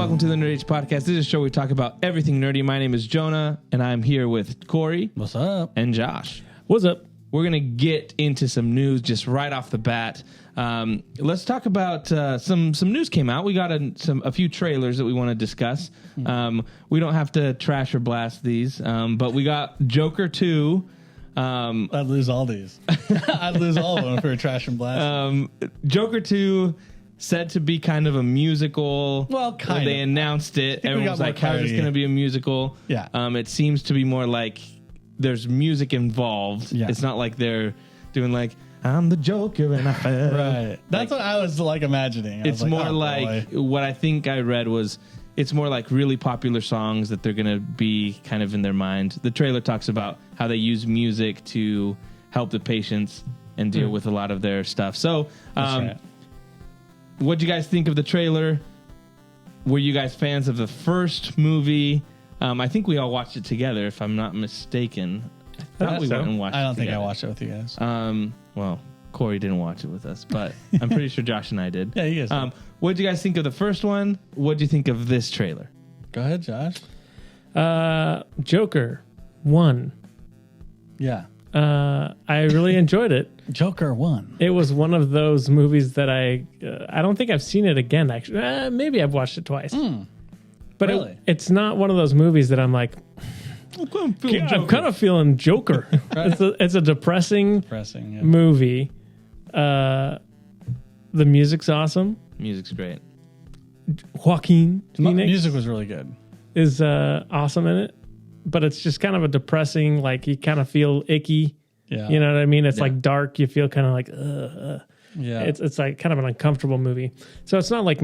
welcome to the Nerd Age Podcast. This is a show where we talk about everything nerdy. My name is Jonah, and I'm here with Corey. What's up? And Josh. What's up? We're going to get into some news just right off the bat. Let's talk about some news came out. We got a few trailers that we want to discuss. We don't have to trash or blast these, but we got Joker 2. I'd lose all these. I'd lose all of them for a trash and blast. Joker 2 said to be kind of a musical. Well, kind of. They announced it. Everyone was like, how is this going to be a musical? Yeah. It seems to be more like there's music involved. Yeah. It's not like they're doing like, I'm the Joker and I fell. Right. That's what I was like imagining. It's more like what I think I read was it's more like really popular songs that they're going to be kind of in their mind. The trailer talks about how they use music to help the patients and deal with a lot of their stuff. So, right. What'd you guys think of the trailer? Were you guys fans of the first movie? I think we all watched it together, if I'm not mistaken. I thought we went and watched it. I don't think together. I watched it with you guys. Well, Corey didn't watch it with us, but I'm pretty sure Josh and I did. Yeah, you guys did. What did you guys think of the first one? What did you think of this trailer? Go ahead, Josh. Joker 1. Yeah. I really enjoyed it. Joker 1. It was one of those movies that I don't think I've seen it again, actually. Maybe I've watched it twice. But really? It's not one of those movies that I'm like, I'm kind of feeling Joker. Right. It's a depressing Yeah. movie. The music's awesome. Music's great. Joaquin Phoenix Music was really good. is awesome in it, but it's just kind of a depressing, like you kind of feel icky. Yeah. You know what I mean? It's like dark. You feel kind of like, Yeah. It's like kind of an uncomfortable movie. So it's not like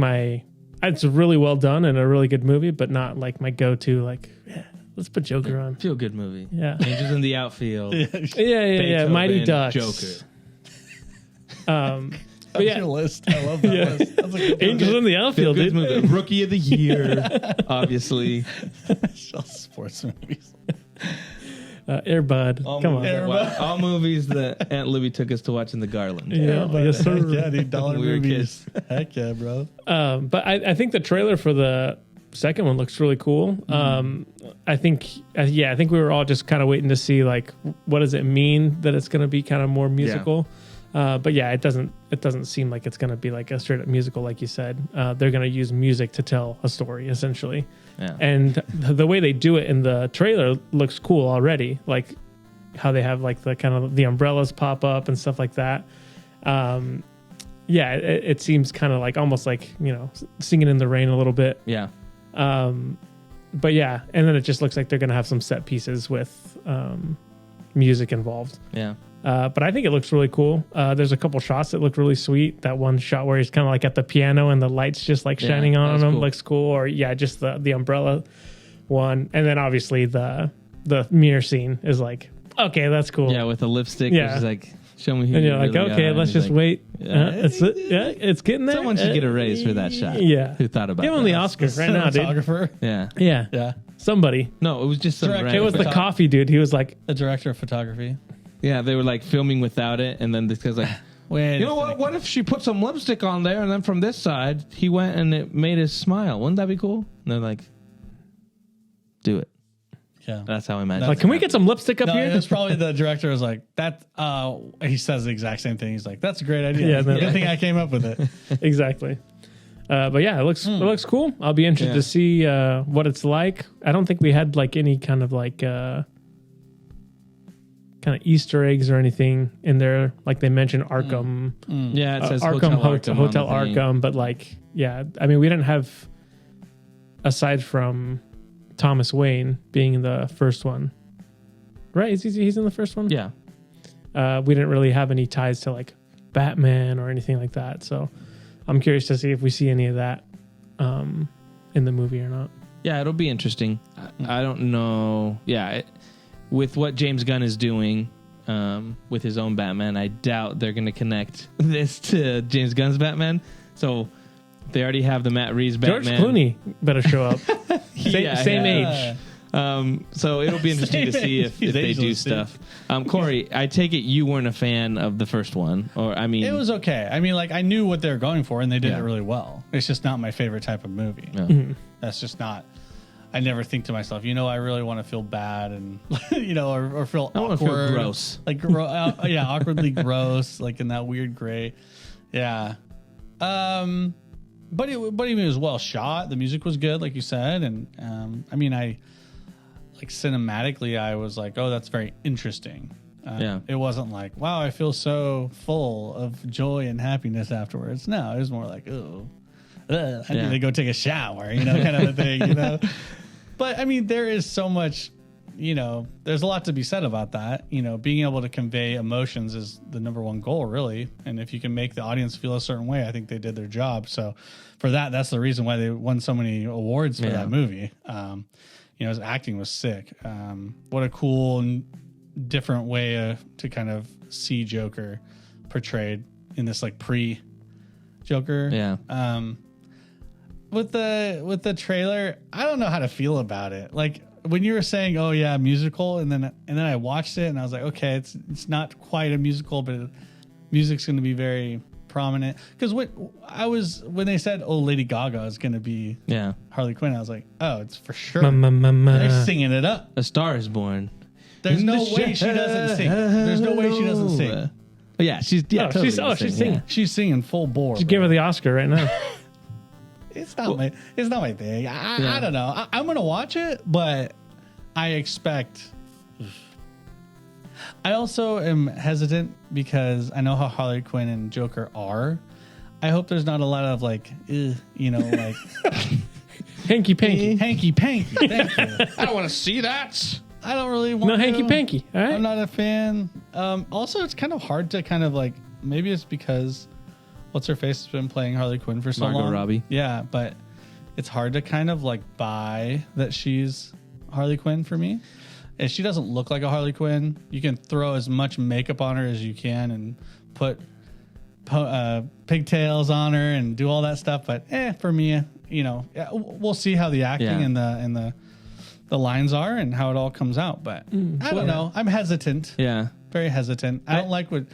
it's really well done and a really good movie, but not like my go-to, like, yeah, let's put Joker on. Feel good movie. Yeah. Angels in the Outfield. Yeah. Beethoven, Mighty Ducks. Joker. That's your list. I love that list. That's a good Angels in the Feel Outfield, good dude. movie. Rookie of the Year, obviously. sports movies. Air Bud. Come on. All movies that Aunt Libby took us to watch in the Garland. Yeah, yes, sir. Heck yeah, dude. Dollar We were movies. Heck yeah, bro. But I think the trailer for the second one looks really cool. I think we were all just kind of waiting to see like what does it mean that it's going to be kind of more musical. But yeah, it doesn't seem like it's going to be like a straight up musical, like you said. They're going to use music to tell a story essentially. Yeah. And the way they do it in the trailer looks cool already. Like how they have like the kind of the umbrellas pop up and stuff like that. It seems kind of like almost like, you know, singing in the rain a little bit. Yeah. But yeah, and then it just looks like they're going to have some set pieces with music involved. Yeah. But I think it looks really cool. There's a couple shots that look really sweet. That one shot where he's kind of like at the piano and the lights just like shining on him looks cool. Or just the umbrella one. And then obviously the mirror scene is like, okay, that's cool. Yeah, with the lipstick. Yeah. Which is like, show me who And you you're like, really okay, are. let's And just he's like, wait. yeah. It's getting there. Someone should get a raise for that shot. Yeah. Who thought about Give him that? the Oscar right now, dude. Cinematographer. Yeah. Yeah. Yeah. Somebody. No, it was just some Director. random. It was the coffee dude. He was like, The director of photography. Yeah, they were like filming without it, and then this guy's like, Wait. you know what? What if she put some lipstick on there, and then from this side, he went and it made us smile? Wouldn't that be cool? And they're like, do it. Yeah. That's how I imagine. like, can we get some lipstick up No, here? it's probably the director was like that. He says the exact same thing. He's like, "That's a great idea. Yeah, no. Good thing I came up with it." Exactly. But yeah, it looks cool. I'll be interested to see what it's like. I don't think we had like any kind of like kind of Easter eggs or anything in there. Like they mentioned Arkham, Yeah, it says Hotel Hotel Hotel on the thing. Arkham, but like I mean we didn't have aside from Thomas Wayne being in the first one, right? He's in the first one. Yeah. We didn't really have any ties to like Batman or anything like that. So I'm curious to see if we see any of that in the movie or not. Yeah, it'll be interesting. I don't know. Yeah, with what James Gunn is doing with his own Batman, I doubt they're going to connect this to James Gunn's Batman. So they already have the Matt Reeves Batman. George Clooney better show up. Same age. So it'll be interesting to see if they do stuff. Corey, I take it you weren't a fan of the first one, or I mean, It was okay. I mean, like I knew what they were going for, and they did it really well. It's just not my favorite type of movie. Yeah. That's just not. I never think to myself, I really want to feel bad and, or feel I want to feel gross. Like, awkwardly gross, like in that weird gray. Yeah. But it was well shot. The music was good, like you said. And, cinematically, I was like, oh, that's very interesting. It wasn't like, wow, I feel so full of joy and happiness afterwards. No, it was more like, oh, I need to go take a shower, kind of a thing, But I mean, there is so much, there's a lot to be said about that. Being able to convey emotions is the number one goal, really. And if you can make the audience feel a certain way, I think they did their job. So for that's the reason why they won so many awards for that movie. His acting was sick. What a cool and different way to kind of see Joker portrayed in this like pre-Joker. Yeah. With the trailer, I don't know how to feel about it. Like when you were saying, "Oh yeah, musical," and then I watched it and I was like, "Okay, it's not quite a musical, but music's going to be very prominent." Because when they said, "Oh, Lady Gaga is going to be Harley Quinn," I was like, "Oh, it's for sure." They're singing it up. A Star is Born. There's no way she doesn't sing. There's no way she doesn't sing. Oh, yeah, she's totally she's singing. Yeah. She's singing full bore. Just give her the Oscar right now. It's not my thing. I don't know. I'm gonna watch it, but I expect. I also am hesitant because I know how Harley Quinn and Joker are. I hope there's not a lot of like, like hanky panky. Hanky panky. Thank you. I don't want to see that. I don't really want. No hanky panky. All right. I'm not a fan. Also, it's kind of hard to kind of like. Maybe it's because. What's her face has been playing Harley Quinn for so long. Margot Robbie. Yeah, but it's hard to kind of like buy that she's Harley Quinn for me. And she doesn't look like a Harley Quinn. You can throw as much makeup on her as you can and put pigtails on her and do all that stuff. But for me, we'll see how the acting and the lines are and how it all comes out. But I don't know. I'm hesitant. Yeah. Very hesitant. I don't like what.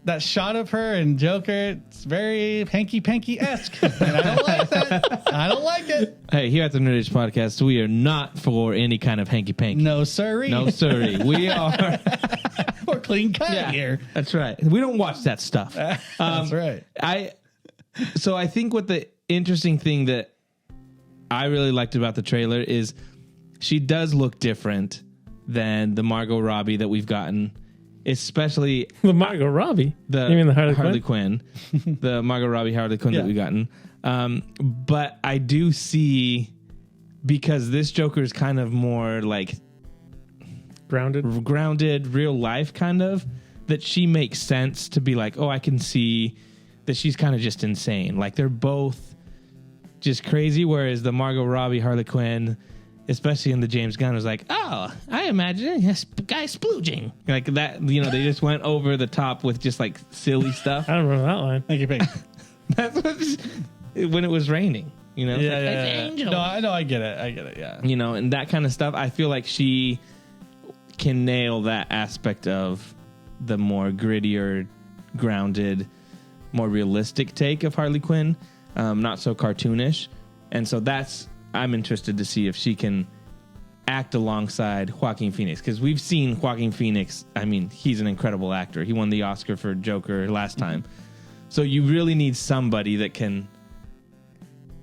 That shot of her and Joker, it's very hanky-panky-esque. And I don't like that. I don't like it. Hey, here at the Nerdish Podcast, we are not for any kind of hanky-panky. No, sirree. No, sirree. We are... We're clean cut here. That's right. We don't watch that stuff. That's right. So I think what the interesting thing that I really liked about the trailer is she does look different than the Margot Robbie that we've gotten. Especially the Margot Robbie. You mean the Harley Quinn? The Margot Robbie Harley Quinn that we've gotten. But I do see, because this Joker is kind of more like grounded, real life kind of, that she makes sense to be like, oh, I can see that she's kind of just insane. Like they're both just crazy. Whereas the Margot Robbie Harley Quinn, especially in the James Gunn, was like, oh, I imagine this guy splooging. Like that, they just went over the top with just like silly stuff. I don't remember that line. Thank you, Pink. That's when it was raining, Yeah, It's Angel. No, I get it, yeah. And that kind of stuff. I feel like she can nail that aspect of the more grittier, grounded, more realistic take of Harley Quinn, not so cartoonish. And so I'm interested to see if she can act alongside Joaquin Phoenix, because we've seen Joaquin Phoenix. I mean, he's an incredible actor. He won the Oscar for Joker last time. So you really need somebody that can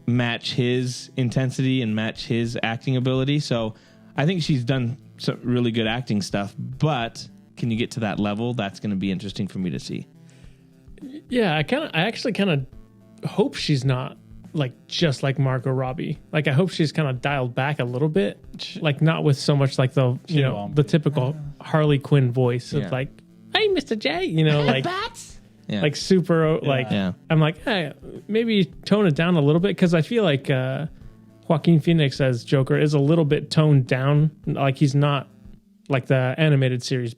match his intensity and match his acting ability. So I think she's done some really good acting stuff, but can you get to that level? That's going to be interesting for me to see. Yeah, I actually kind of hope she's not like just like Margot Robbie. Like I hope she's kind of dialed back a little bit, like not with so much like the the typical Harley Quinn voice of like, hey, Mr. J, like like super like. I'm like, hey, maybe tone it down a little bit, because I feel like Joaquin Phoenix as Joker is a little bit toned down. Like he's not like the animated series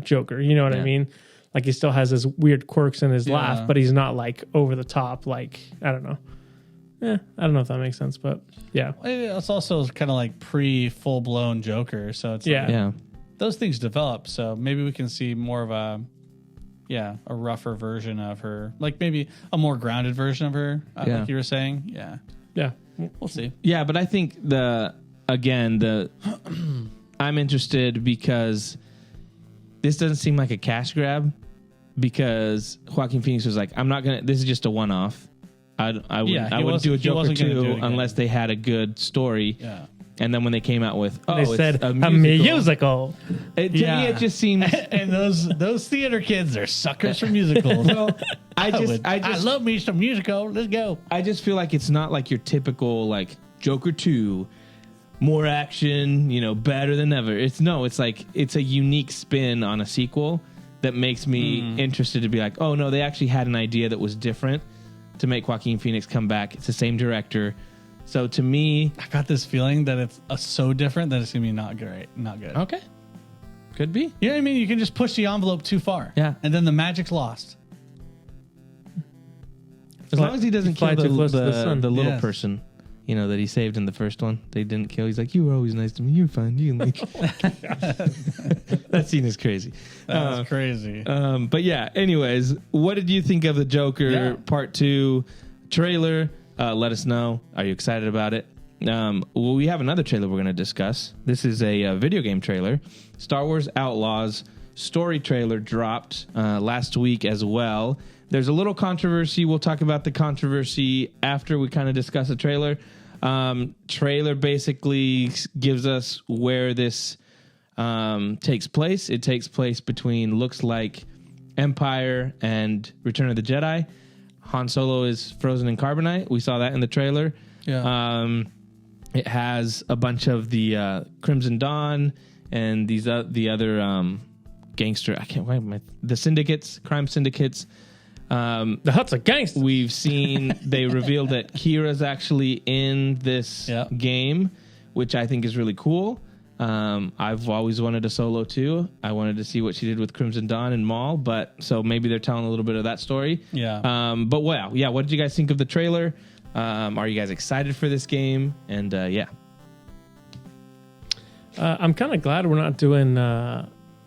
Joker. You know what I mean? Like he still has his weird quirks in his laugh, but he's not like over the top. Like I don't know. I don't know if that makes sense, but yeah. It's also kind of like full blown Joker, so it's like, those things develop. So maybe we can see more of a rougher version of her, like maybe a more grounded version of her, like you were saying. Yeah. We'll see. Yeah, but I think I'm interested because this doesn't seem like a cash grab, because Joaquin Phoenix was like, I'm not going to, this is just a one-off. I wouldn't do a Joker 2 unless they had a good story. Yeah. And then when they came out with, they said a musical. To me, it just seems. And those theater kids are suckers for musicals. Well, I love me some musical. Let's go. I just feel like it's not like your typical like Joker 2, more action, better than ever. It's like it's a unique spin on a sequel that makes me interested to be like, oh no, they actually had an idea that was different to make Joaquin Phoenix come back. It's the same director. So to me, I got this feeling that it's so different that it's gonna be not great, not good. Okay, could be. You know what I mean? You can just push the envelope too far. Yeah, and then the magic's lost. As long as he doesn't kill the little person, that he saved in the first one. They didn't kill. He's like, you were always nice to me. You're fine. You can leave. That scene is crazy. That's crazy. But yeah. Anyways, what did you think of the Joker Part 2 trailer? Let us know. Are you excited about it? Well, we have another trailer we're going to discuss. This is a video game trailer. Star Wars Outlaws story trailer dropped last week as well. There's a little controversy. We'll talk about the controversy after we kind of discuss the trailer. Trailer basically gives us where this takes place. It takes place between, looks like, Empire and Return of the Jedi. Han Solo is frozen in carbonite. We saw that in the trailer. Yeah. It has a bunch of the Crimson Dawn and these the other gangster. I can't remember the syndicates, crime syndicates. The Hutt's a gangster. We've seen they revealed that Kira's actually in this game, which I think is really cool. I've always wanted a Solo too. I wanted to see what she did with Crimson Dawn and Maul, but so maybe they're telling a little bit of that story. Yeah. But wow, yeah. What did you guys think of the trailer? Are you guys excited for this game? And I'm kind of glad we're not doing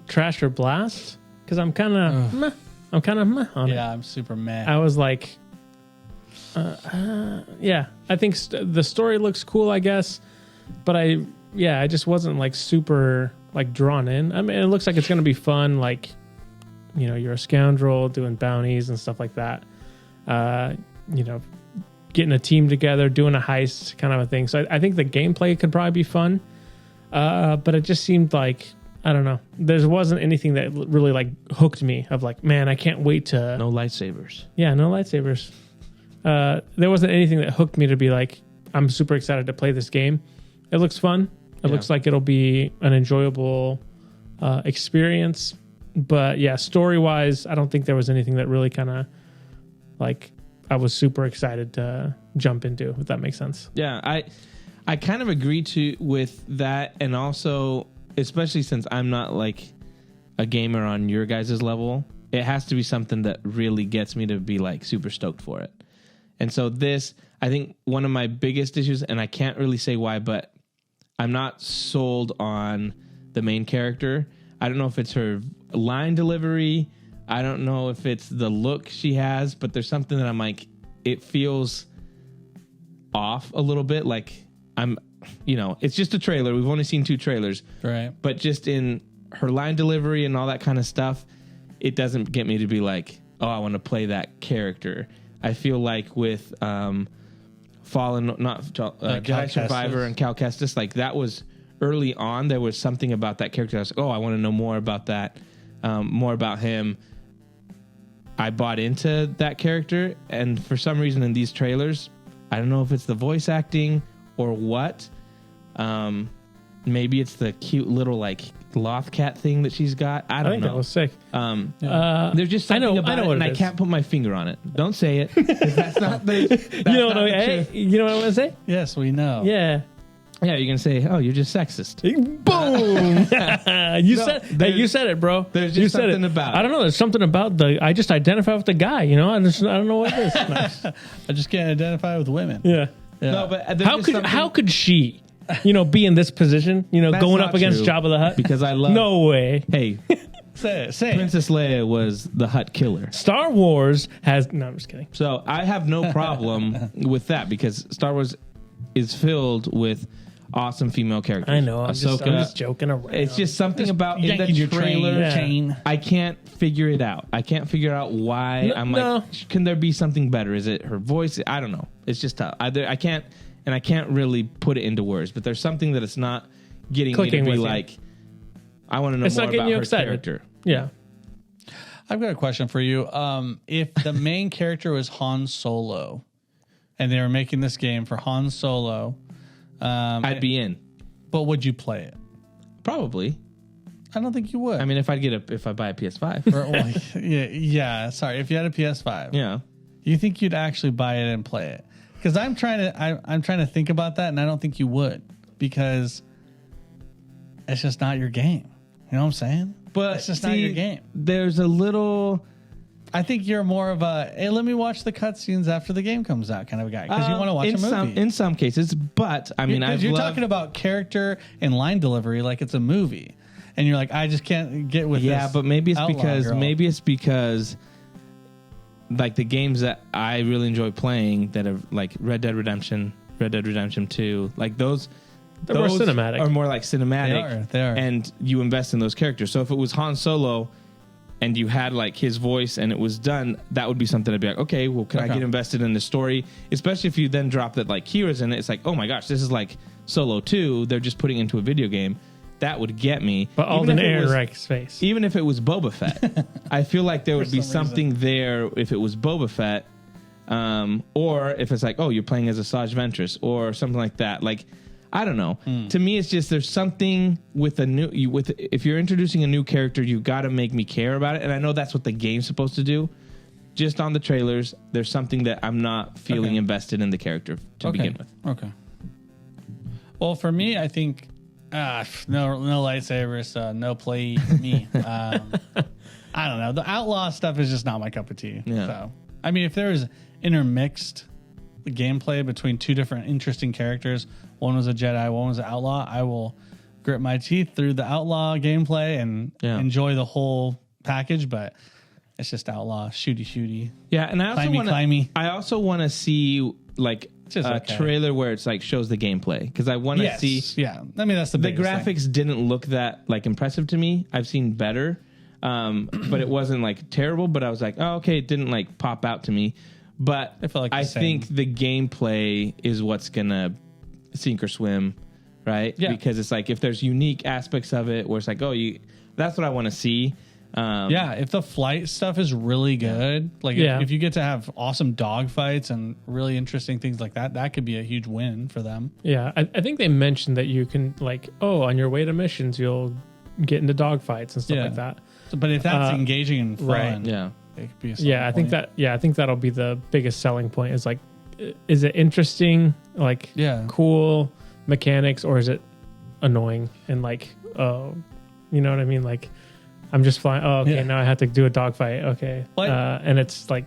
Trash or Blast, because I'm kind of meh on it. Yeah, I'm super mad. I was like, I think the story looks cool, I guess, but I just wasn't like super like drawn in. I mean, it looks like it's going to be fun. Like, you're a scoundrel doing bounties and stuff like that. Getting a team together, doing a heist kind of a thing. So I think the gameplay could probably be fun. But it just seemed like, I don't know. There wasn't anything that really like hooked me of like, man, I can't wait to. No lightsabers. Yeah, no lightsabers. There wasn't anything that hooked me to be like, I'm super excited to play this game. It looks fun. It looks like it'll be an enjoyable experience. But yeah, story-wise, I don't think there was anything that really kind of like I was super excited to jump into, if that makes sense. Yeah, I kind of agree with that, and also, especially since I'm not like a gamer on your guys' level, it has to be something that really gets me to be like super stoked for it. And so this, I think one of my biggest issues, and I can't really say why, but I'm not sold on the main character. I don't know if it's her line delivery. I don't know if it's the look she has, but there's something that I'm like, it feels off a little bit. Like it's just a trailer. We've only seen 2 trailers. Right. But just in her line delivery and all that kind of stuff, it doesn't get me to be like, oh, I want to play that character. I feel like with Jedi Survivor and Cal Kestis, like that was early on. There was something about that character. I was like, oh, I want to know more about that, more about him. I bought into that character, and for some reason in these trailers, I don't know if it's the voice acting or what. Maybe it's the cute little like sloth cat thing that she's got. I think that was sick. There's just something about it, and I can't put my finger on it. Don't say it. That's not the. You know what I'm gonna say? Yes, we know. Yeah. Yeah, you're gonna say, "Oh, you're just sexist." Boom! You said it, bro. There's just something about it. I don't know. There's something about I just identify with the guy. I don't know what it is. Nice. I just can't identify with women. Yeah. No, but how could she, be in this position? Going up against Jabba the Hutt? Because I love. No way. Hey. Say Princess Leia was the Hutt killer. Star Wars has. No, I'm just kidding. So I have no problem with that because Star Wars is filled with awesome female characters. I know. I'm just joking around. It's just something about in the trailer. I can't figure it out. I can't figure out why. Can there be something better? Is it her voice? I don't know. It's just tough. I can't really put it into words. But there's something that it's not getting me to be like, I want to know more about her character. Yeah. I've got a question for you. If the main character was Han Solo, and they were making this game for Han Solo, I'd be in. But would you play it? Probably. I don't think you would. I mean, if I buy a PS5. yeah. Sorry, if you had a PS5. Yeah. You think you'd actually buy it and play it? Because I'm trying to think about that, and I don't think you would, because it's just not your game. You know what I'm saying? But it's just not your game. There's a little. I think you're more of a, hey, let me watch the cutscenes after the game comes out kind of a guy, because you want to watch a movie. In some cases, but I mean, you're talking about character and line delivery like it's a movie, and you're like, I just can't get with this. Yeah, but maybe it's because like the games that I really enjoy playing that are like Red Dead Redemption 2, like those more cinematic. Are more like cinematic. They are. And you invest in those characters. So if it was Han Solo and you had like his voice and it was done, that would be something I'd be like, okay, well, can I get invested in the story? Especially if you then drop that like Kira's in it. It's like, oh my gosh, this is like Solo 2. They're just putting into a video game. That would get me. But Alden Ehrenreich's face. Even if it was Boba Fett, I feel like there would be something there if it was Boba Fett, or if it's like, oh, you're playing as Asajj Ventress or something like that. Like, I don't know. To me, it's just there's something with if you're introducing a new character, you got to make me care about it. And I know that's what the game's supposed to do. Just on the trailers, there's something that I'm not feeling invested in the character to begin with. Okay. Well, for me, I think no lightsabers, no play me. I don't know. The outlaw stuff is just not my cup of tea. Yeah. So, I mean, if there was intermixed gameplay between two different interesting characters, one was a Jedi, one was an outlaw, I will grit my teeth through the outlaw gameplay and enjoy the whole package. But it's just outlaw shooty. Yeah, and I also want to see like a trailer where it's like shows the gameplay, because I want to see. Yeah, I mean that's the graphics thing. Didn't look that like impressive to me. I've seen better, but it wasn't like terrible. But I was like, oh, okay, it didn't like pop out to me. But I think the gameplay is what's gonna sink or swim, right? Yeah. Because it's like if there's unique aspects of it where it's like, that's what I want to see. If the flight stuff is really good, if you get to have awesome dog fights and really interesting things like that, that could be a huge win for them. Yeah, I think they mentioned that you can on your way to missions, you'll get into dog fights and stuff like that. So, but if that's engaging and fun, right. It could be a I think that'll be the biggest selling point. Is like, is it interesting, cool mechanics, or is it annoying and you know what I mean? Like, I'm just flying. Oh, okay. Now I have to do a dogfight. Okay. And it's like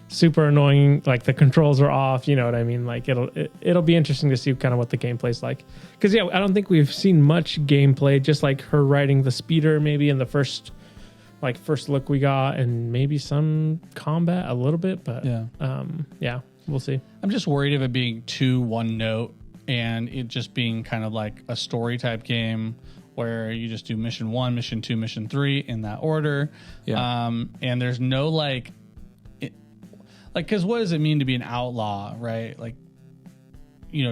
super annoying. Like the controls are off. You know what I mean? Like it'll be interesting to see kind of what the gameplay's like. Because I don't think we've seen much gameplay. Just like her riding the speeder, maybe in the first look we got, and maybe some combat a little bit. But we'll see. I'm just worried of it being too one note and it just being kind of like a story type game, where you just do mission 1, mission 2, mission 3 in that order. Yeah. And there's no because what does it mean to be an outlaw, right? Like,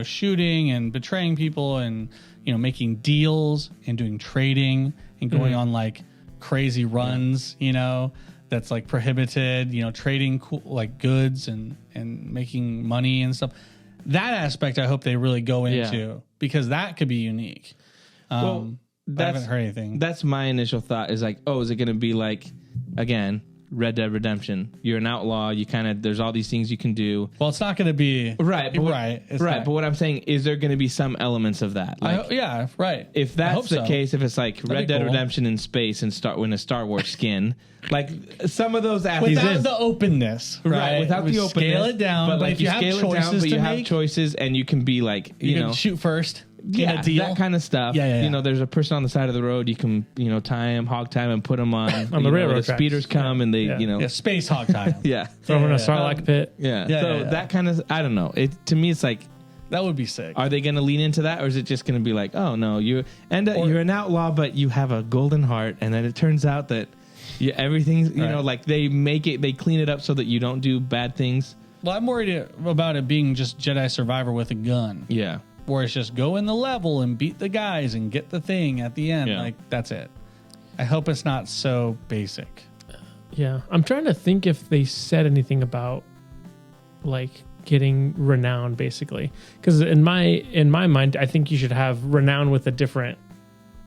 shooting and betraying people and, making deals and doing trading and going on crazy runs, that's prohibited, trading goods and making money and stuff. That aspect I hope they really go into, because that could be unique. I haven't heard anything. That's my initial thought is like, is it going to be like, again, Red Dead Redemption? You're an outlaw. You there's all these things you can do. Well, it's not going to be right. But what I'm saying is there going to be some elements of that. Right. If that's the case, if it's like Red Dead Redemption in space and in a Star Wars skin, like some of those without the openness, right? Without the openness, scale it down. But if you have choices, you have choices, and you can be like, you can shoot first. Yeah, that kind of stuff. Yeah. There's a person on the side of the road. You can, hog tie him and put him on the railroad tracks. The speeders come and they, space hog tie him. Yeah. Throw him in a Sarlacc pit. Yeah. So that kind of, I don't know. To me, it's like, That would be sick. Are they going to lean into that, or is it just going to be like, oh no, you're an outlaw, but you have a golden heart, and then it turns out that everything's like they clean it up so that you don't do bad things. Well, I'm worried about it being just Jedi Survivor with a gun. Yeah, where it's just go in the level and beat the guys and get the thing at the end. Like that's it. I hope it's not so basic. Yeah, I'm trying to think if they said anything about like getting renown, basically, because in my mind, I think you should have renown with the different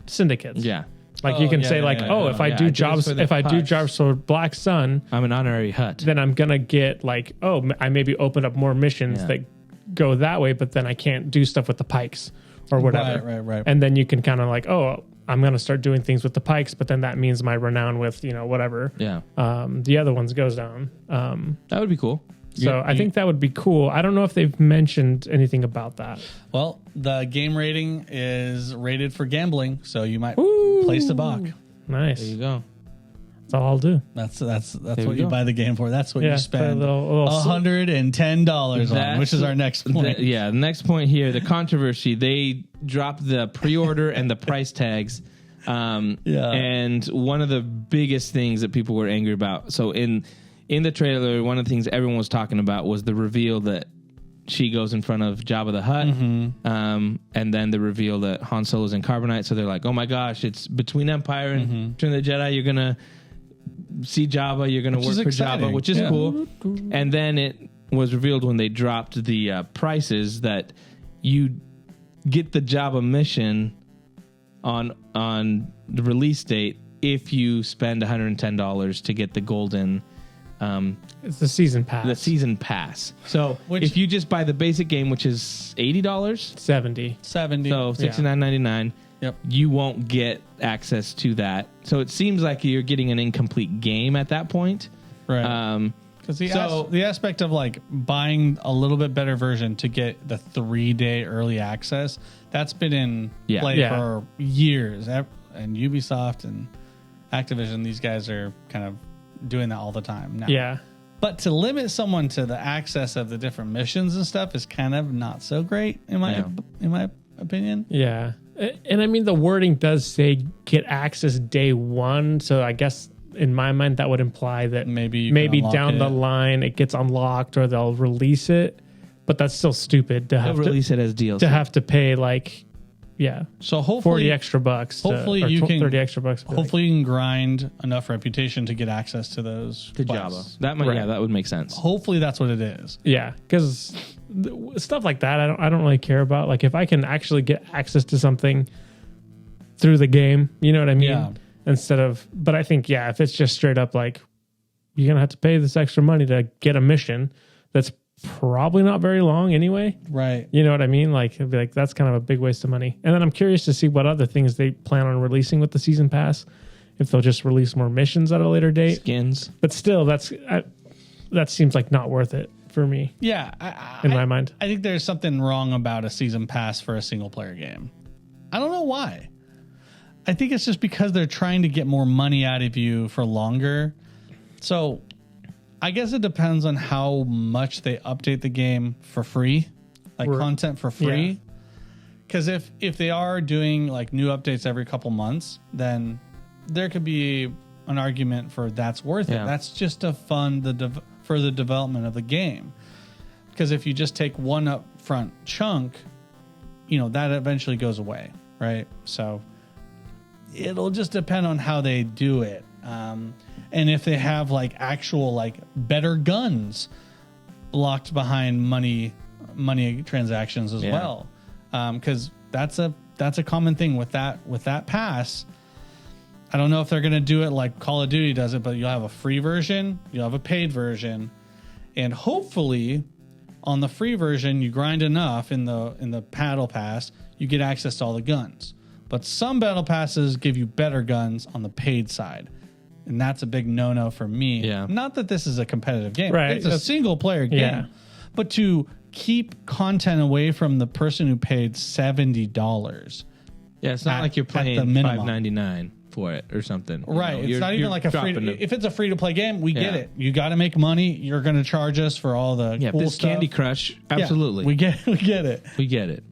syndicates. Yeah, like you can say if I do jobs for Black Sun, I'm an honorary Hutt. Then I'm gonna get like I maybe open up more missions that go that way, but then I can't do stuff with the Pikes or whatever. Right. And then you can kind of like I'm gonna start doing things with the Pikes, but then that means my renown with whatever. Yeah. The other ones goes down. That would be cool. So I think that would be cool. I don't know if they've mentioned anything about that. Well, the game rating is rated for gambling, so you might place the buck. Nice. There you go. That's all I'll do. That's what you buy the game for. That's what you spend $110 on, which is our next point. The next point here, the controversy. They dropped the pre-order and the price tags. And one of the biggest things that people were angry about. So in the trailer, one of the things everyone was talking about was the reveal that she goes in front of Jabba the Hutt, and then the reveal that Han Solo's in Carbonite. So they're like, oh my gosh, it's between Empire and Return of the Jedi. You're going to see Jabba. You're going to work for Jabba, which is cool. And then it was revealed when they dropped the prices that you get the Jabba mission on the release date if you spend $110 to get the golden... it's the season pass. The season pass. So if you just buy the basic game, which is $80, $70, so $69.99, you won't get access to that. So it seems like you're getting an incomplete game at that point, right? Because the aspect of like buying a little bit better version to get the 3-day early access, that's been in play for years, and Ubisoft and Activision, these guys are kind of doing that all the time now. Yeah. But to limit someone to the access of the different missions and stuff is kind of not so great in my opinion. Yeah. And I mean, the wording does say get access day one. So I guess in my mind, that would imply that maybe down the line it gets unlocked or they'll release it. But that's still stupid to have to release it as DLC. To have to pay like, so hopefully 40 extra bucks. Hopefully you can 30 extra bucks. Hopefully you can grind enough reputation to get access to those to Jabba. That might, that would make sense. Hopefully that's what it is. Yeah, because stuff like that I don't really care about. Like if I can actually get access to something through the game, you know what I mean? Yeah. Instead of, but I think if it's just straight up like you're gonna have to pay this extra money to get a mission that's probably not very long anyway. Right. You know what I mean? Like, it'd be like, that's kind of a big waste of money. And then I'm curious to see what other things they plan on releasing with the season pass. If they'll just release more missions at a later date. Skins. But still, that seems like not worth it for me. Yeah. In my mind. I think there's something wrong about a season pass for a single player game. I don't know why. I think it's just because they're trying to get more money out of you for longer. So I guess it depends on how much they update the game for free, like content for free. Because if they are doing like new updates every couple months, then there could be an argument for that's worth it. That's just to fund the further development of the game. Because if you just take one upfront chunk, that eventually goes away, right? So it'll just depend on how they do it. And if they have like actual like better guns locked behind money transactions as well, because that's a common thing with that pass. I don't know if they're gonna do it like Call of Duty does it, but you'll have a free version, you'll have a paid version, and hopefully on the free version you grind enough in the battle pass, you get access to all the guns. But some battle passes give you better guns on the paid side. And that's a big no-no for me. Yeah. Not that this is a competitive game. Right. It's a single-player game. Yeah. But to keep content away from the person who paid $70. Yeah, it's not like you're paying $5.99 for it or something. Right. It's not even like a free. If it's a free to play game, we get it. You got to make money. You're going to charge us for all the cool this stuff. Candy Crush. Absolutely. We get it. We get it.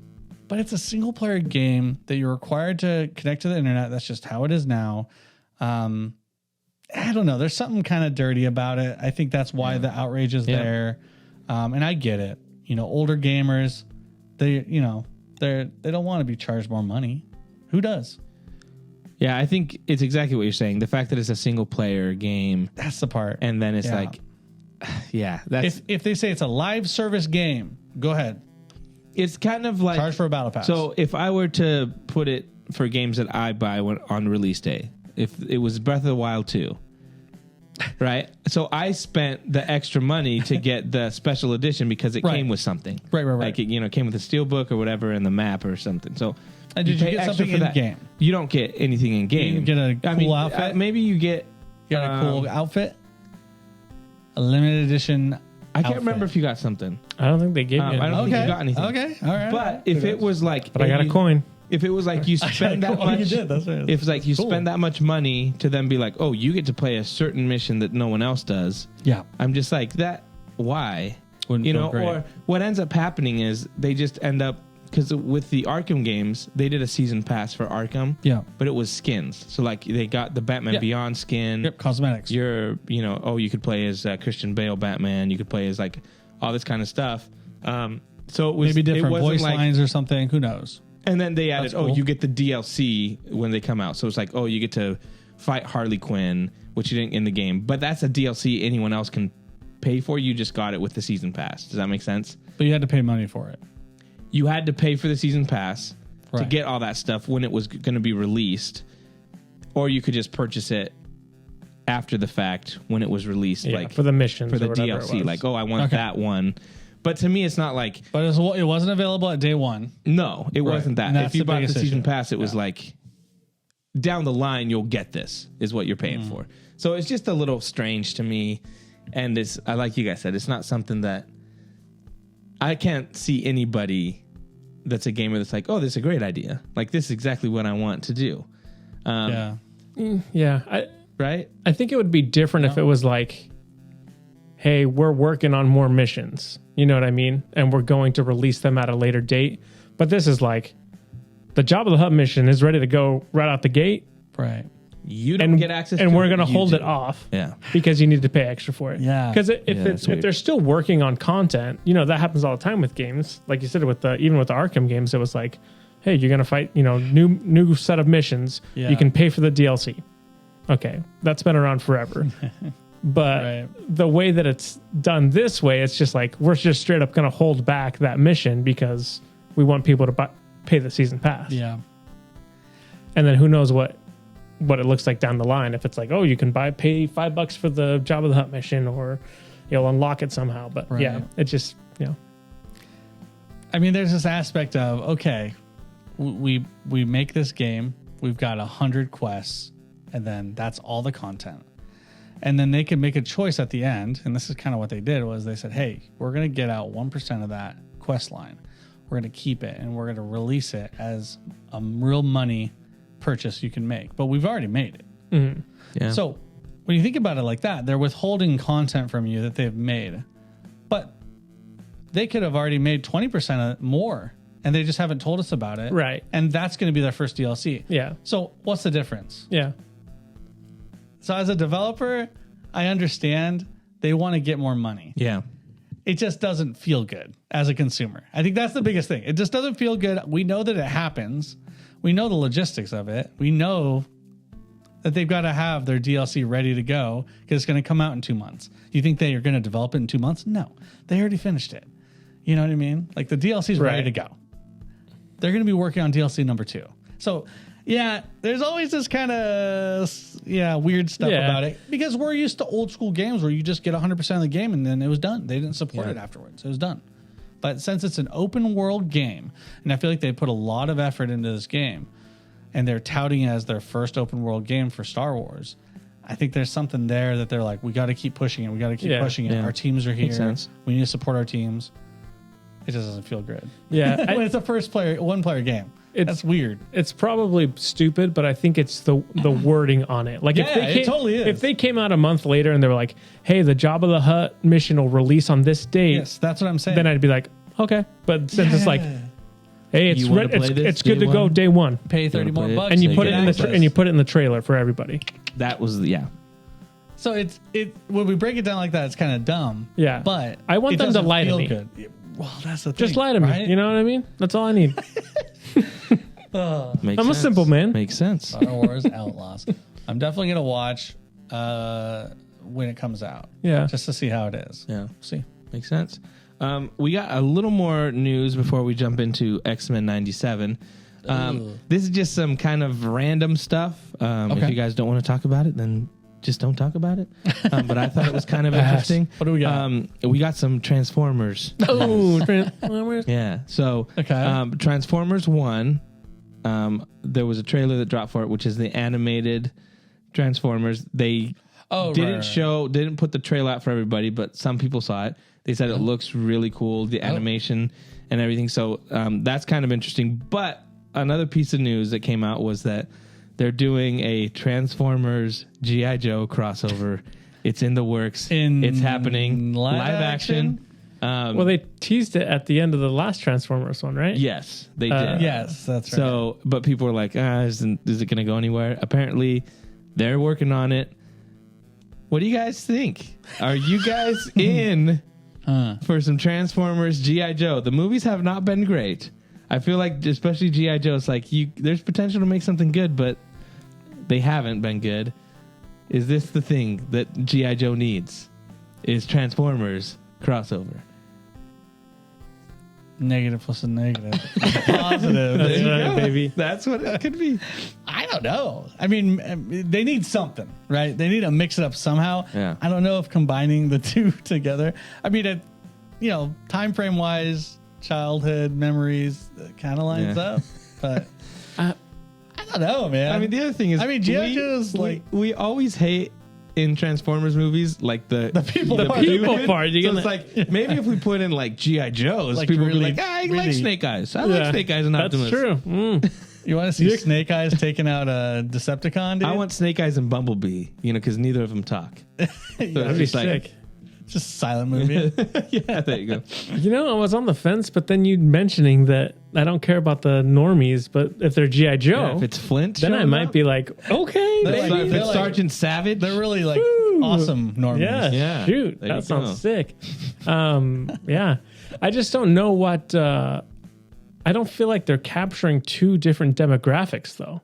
But it's a single player game that you're required to connect to the internet. That's just how it is now. I don't know. There's something kind of dirty about it. I think that's why the outrage is there. And I get it. Older gamers, they don't want to be charged more money. Who does? Yeah, I think it's exactly what you're saying. The fact that it's a single player game. That's the part. And then it's like, that's... If they say it's a live service game, go ahead. It's kind of like... Charge for a battle pass. So if I were to put it for games that I buy on release day, if it was Breath of the Wild 2, right? So I spent the extra money to get the special edition because it came with something. Right. Like, it came with a steelbook or whatever and the map or something. So... And did you get something in game? You don't get anything in game. You get a cool outfit? Maybe you get... a cool outfit? A limited edition I can't remember if you got something. I don't think they gave me. I don't think you got anything. Okay, all right. But if it was like... But I got a coin. If it was like you spend that much... you did. That's right. If it's like you spend that much money to then be like, oh, you get to play a certain mission that no one else does. Yeah. I'm just like, why? Wouldn't feel great. Or what ends up happening is they just end up... Because with the Arkham games, they did a season pass for Arkham. Yeah. But it was skins. So like they got the Batman Beyond skin. Yep, cosmetics. You could play as Christian Bale Batman. You could play as like all this kind of stuff. So it was maybe different voice like, lines or something. Who knows? And then they added, Cool. you get the DLC when they come out. So it's like, you get to fight Harley Quinn, which you didn't in the game. But that's a DLC anyone else can pay for. You just got it with the season pass. Does that make sense? But you had to pay money for it. You had to pay for the season pass to get all that stuff when it was going to be released, or you could just purchase it after the fact when it was released, like for the missions, for the DLC. Like, I want that one. But to me, it's not like. But it wasn't available at day one. No, it wasn't that. If you bought the season pass, it was like down the line you'll get this is what you're paying for. So it's just a little strange to me, and it's like you guys said, it's not something that I can't see anybody that's a gamer that's like, this is a great idea. Like, this is exactly what I want to do. Right? I think it would be different if it was like, hey, we're working on more missions. You know what I mean? And we're going to release them at a later date. But this is like, the Jabba the Hutt mission is ready to go right out the gate. Right. You don't get access and to we're going to hold it off because you need to pay extra for it. Yeah. Because if they're still working on content, that happens all the time with games. Like you said, even with the Arkham games, it was like, hey, you're going to fight, new set of missions. Yeah. You can pay for the DLC. Okay. That's been around forever. But the way that it's done this way, it's just like, we're just straight up going to hold back that mission because we want people to pay the season pass. Yeah. And then who knows what it looks like down the line. If it's like, you can pay $5 for the Jabba the Hutt mission, or you'll unlock it somehow. But it just, I mean, there's this aspect of, okay, we make this game, we've got 100 quests, and then that's all the content. And then they can make a choice at the end, and this is kind of what they did, was they said, hey, we're going to get out 1% of that quest line. We're going to keep it, and we're going to release it as a real money purchase you can make. But we've already made it. Mm-hmm. Yeah. So when you think about it like that, they're withholding content from you that they've made. But they could have already made 20% more, and they just haven't told us about it. Right. And that's going to be their first DLC. Yeah. So what's the difference? Yeah. So as a developer, I understand they want to get more money. Yeah. It just doesn't feel good as a consumer. I think that's the biggest thing. It just doesn't feel good. We know that it happens. We know the logistics of it. We know that they've got to have their DLC ready to go because it's going to come out in 2 months. You think they are going to develop it in 2 months? No, they already finished it. You know what I mean? Like, the DLC is ready to go. They're going to be working on DLC number 2. So, there's always this kind of weird stuff about it because we're used to old school games where you just get 100% of the game and then it was done. They didn't support it afterwards. It was done. But since it's an open world game, and I feel like they put a lot of effort into this game, and they're touting it as their first open world game for Star Wars, I think there's something there that they're like, we got to keep pushing it. We got to keep pushing it. Yeah. Our teams are here. Makes sense. We need to support our teams. It just doesn't feel good. Yeah. When it's a one player game. That's weird. It's probably stupid, but I think it's the wording on it. Like, it totally is. If they came out a month later and they were like, "Hey, the Jabba the Hutt mission will release on this date," Yes, that's what I'm saying. then I'd be like, "Okay." But since it's like, "Hey, it's You wanna play this it's good to day go one? day one," pay 30 more bucks, and you They put it get in access. and you put it in the trailer for everybody. That was So it's when we break it down like that, it's kind of dumb. Yeah. but I want it them to doesn't lie to feel me. Good. Well, that's the thing. Just lie to me. right? You know what I mean? That's all I need. Makes I'm a sense. simple man. Makes sense. Star Wars Outlaws. I'm definitely gonna watch when it comes out. Yeah. just to see how it is. Yeah. See. Makes sense. We got a little more news before we jump into Xmen 97. This is just some kind of random stuff. If Okay. you guys don't want to talk about it, then just don't talk about it. But I thought it was kind of interesting. What do we got? We got some Transformers. Oh, Transformers. Yeah. So Okay. Transformers 1, there was a trailer that dropped for it, which is the animated Transformers. They didn't put the trailer out for everybody, but some people saw it. They said it looks really cool, the animation and everything. So that's kind of interesting. But another piece of news that came out was that they're doing a Transformers G.I. Joe crossover. It's in the works. It's happening. live action. Well, they teased it at the end of the last Transformers one, right? Yes, they did. Yes, that's right. So, but people were like, is it going to go anywhere? Apparently, they're working on it. What do you guys think? Are you guys in for some Transformers G.I. Joe? The movies have not been great. I feel like, especially G.I. Joe, it's like there's potential to make something good, but they haven't been good. Is this the thing that G.I. Joe needs? Is Transformers crossover? Negative plus a negative. Positive. That's right, baby. That's what it could be. I don't know. I mean, they need something, right? They need to mix it up somehow. Yeah. I don't know if combining the two together. I mean, time frame wise, childhood memories kind of lines up, but I don't know, man. I mean, the other thing is, G.I. Joe's like we always hate in Transformers movies, like the people part. People part. So it's like maybe if we put in like G.I. Joe's, Like people would really, be like, I like really- Snake Eyes. I like Snake Eyes and Optimus. That's true. You want to see Snake Eyes taking out a Decepticon, dude? I want Snake Eyes and Bumblebee, because neither of them talk. So That'd be it's like- sick. just a silent movie. Yeah, there you go. You know, I was on the fence, but then you mentioning that I don't care about the normies, but if they're G.I. Joe, Yeah, if it's Flint, then I showing might up, be like, okay, They're maybe. like- if they're it's like- Sergeant Savage, They're really like awesome normies. Yeah, Yeah, shoot, there you that sounds go. sick. Yeah, I just don't know what. I don't feel like they're capturing two different demographics, though.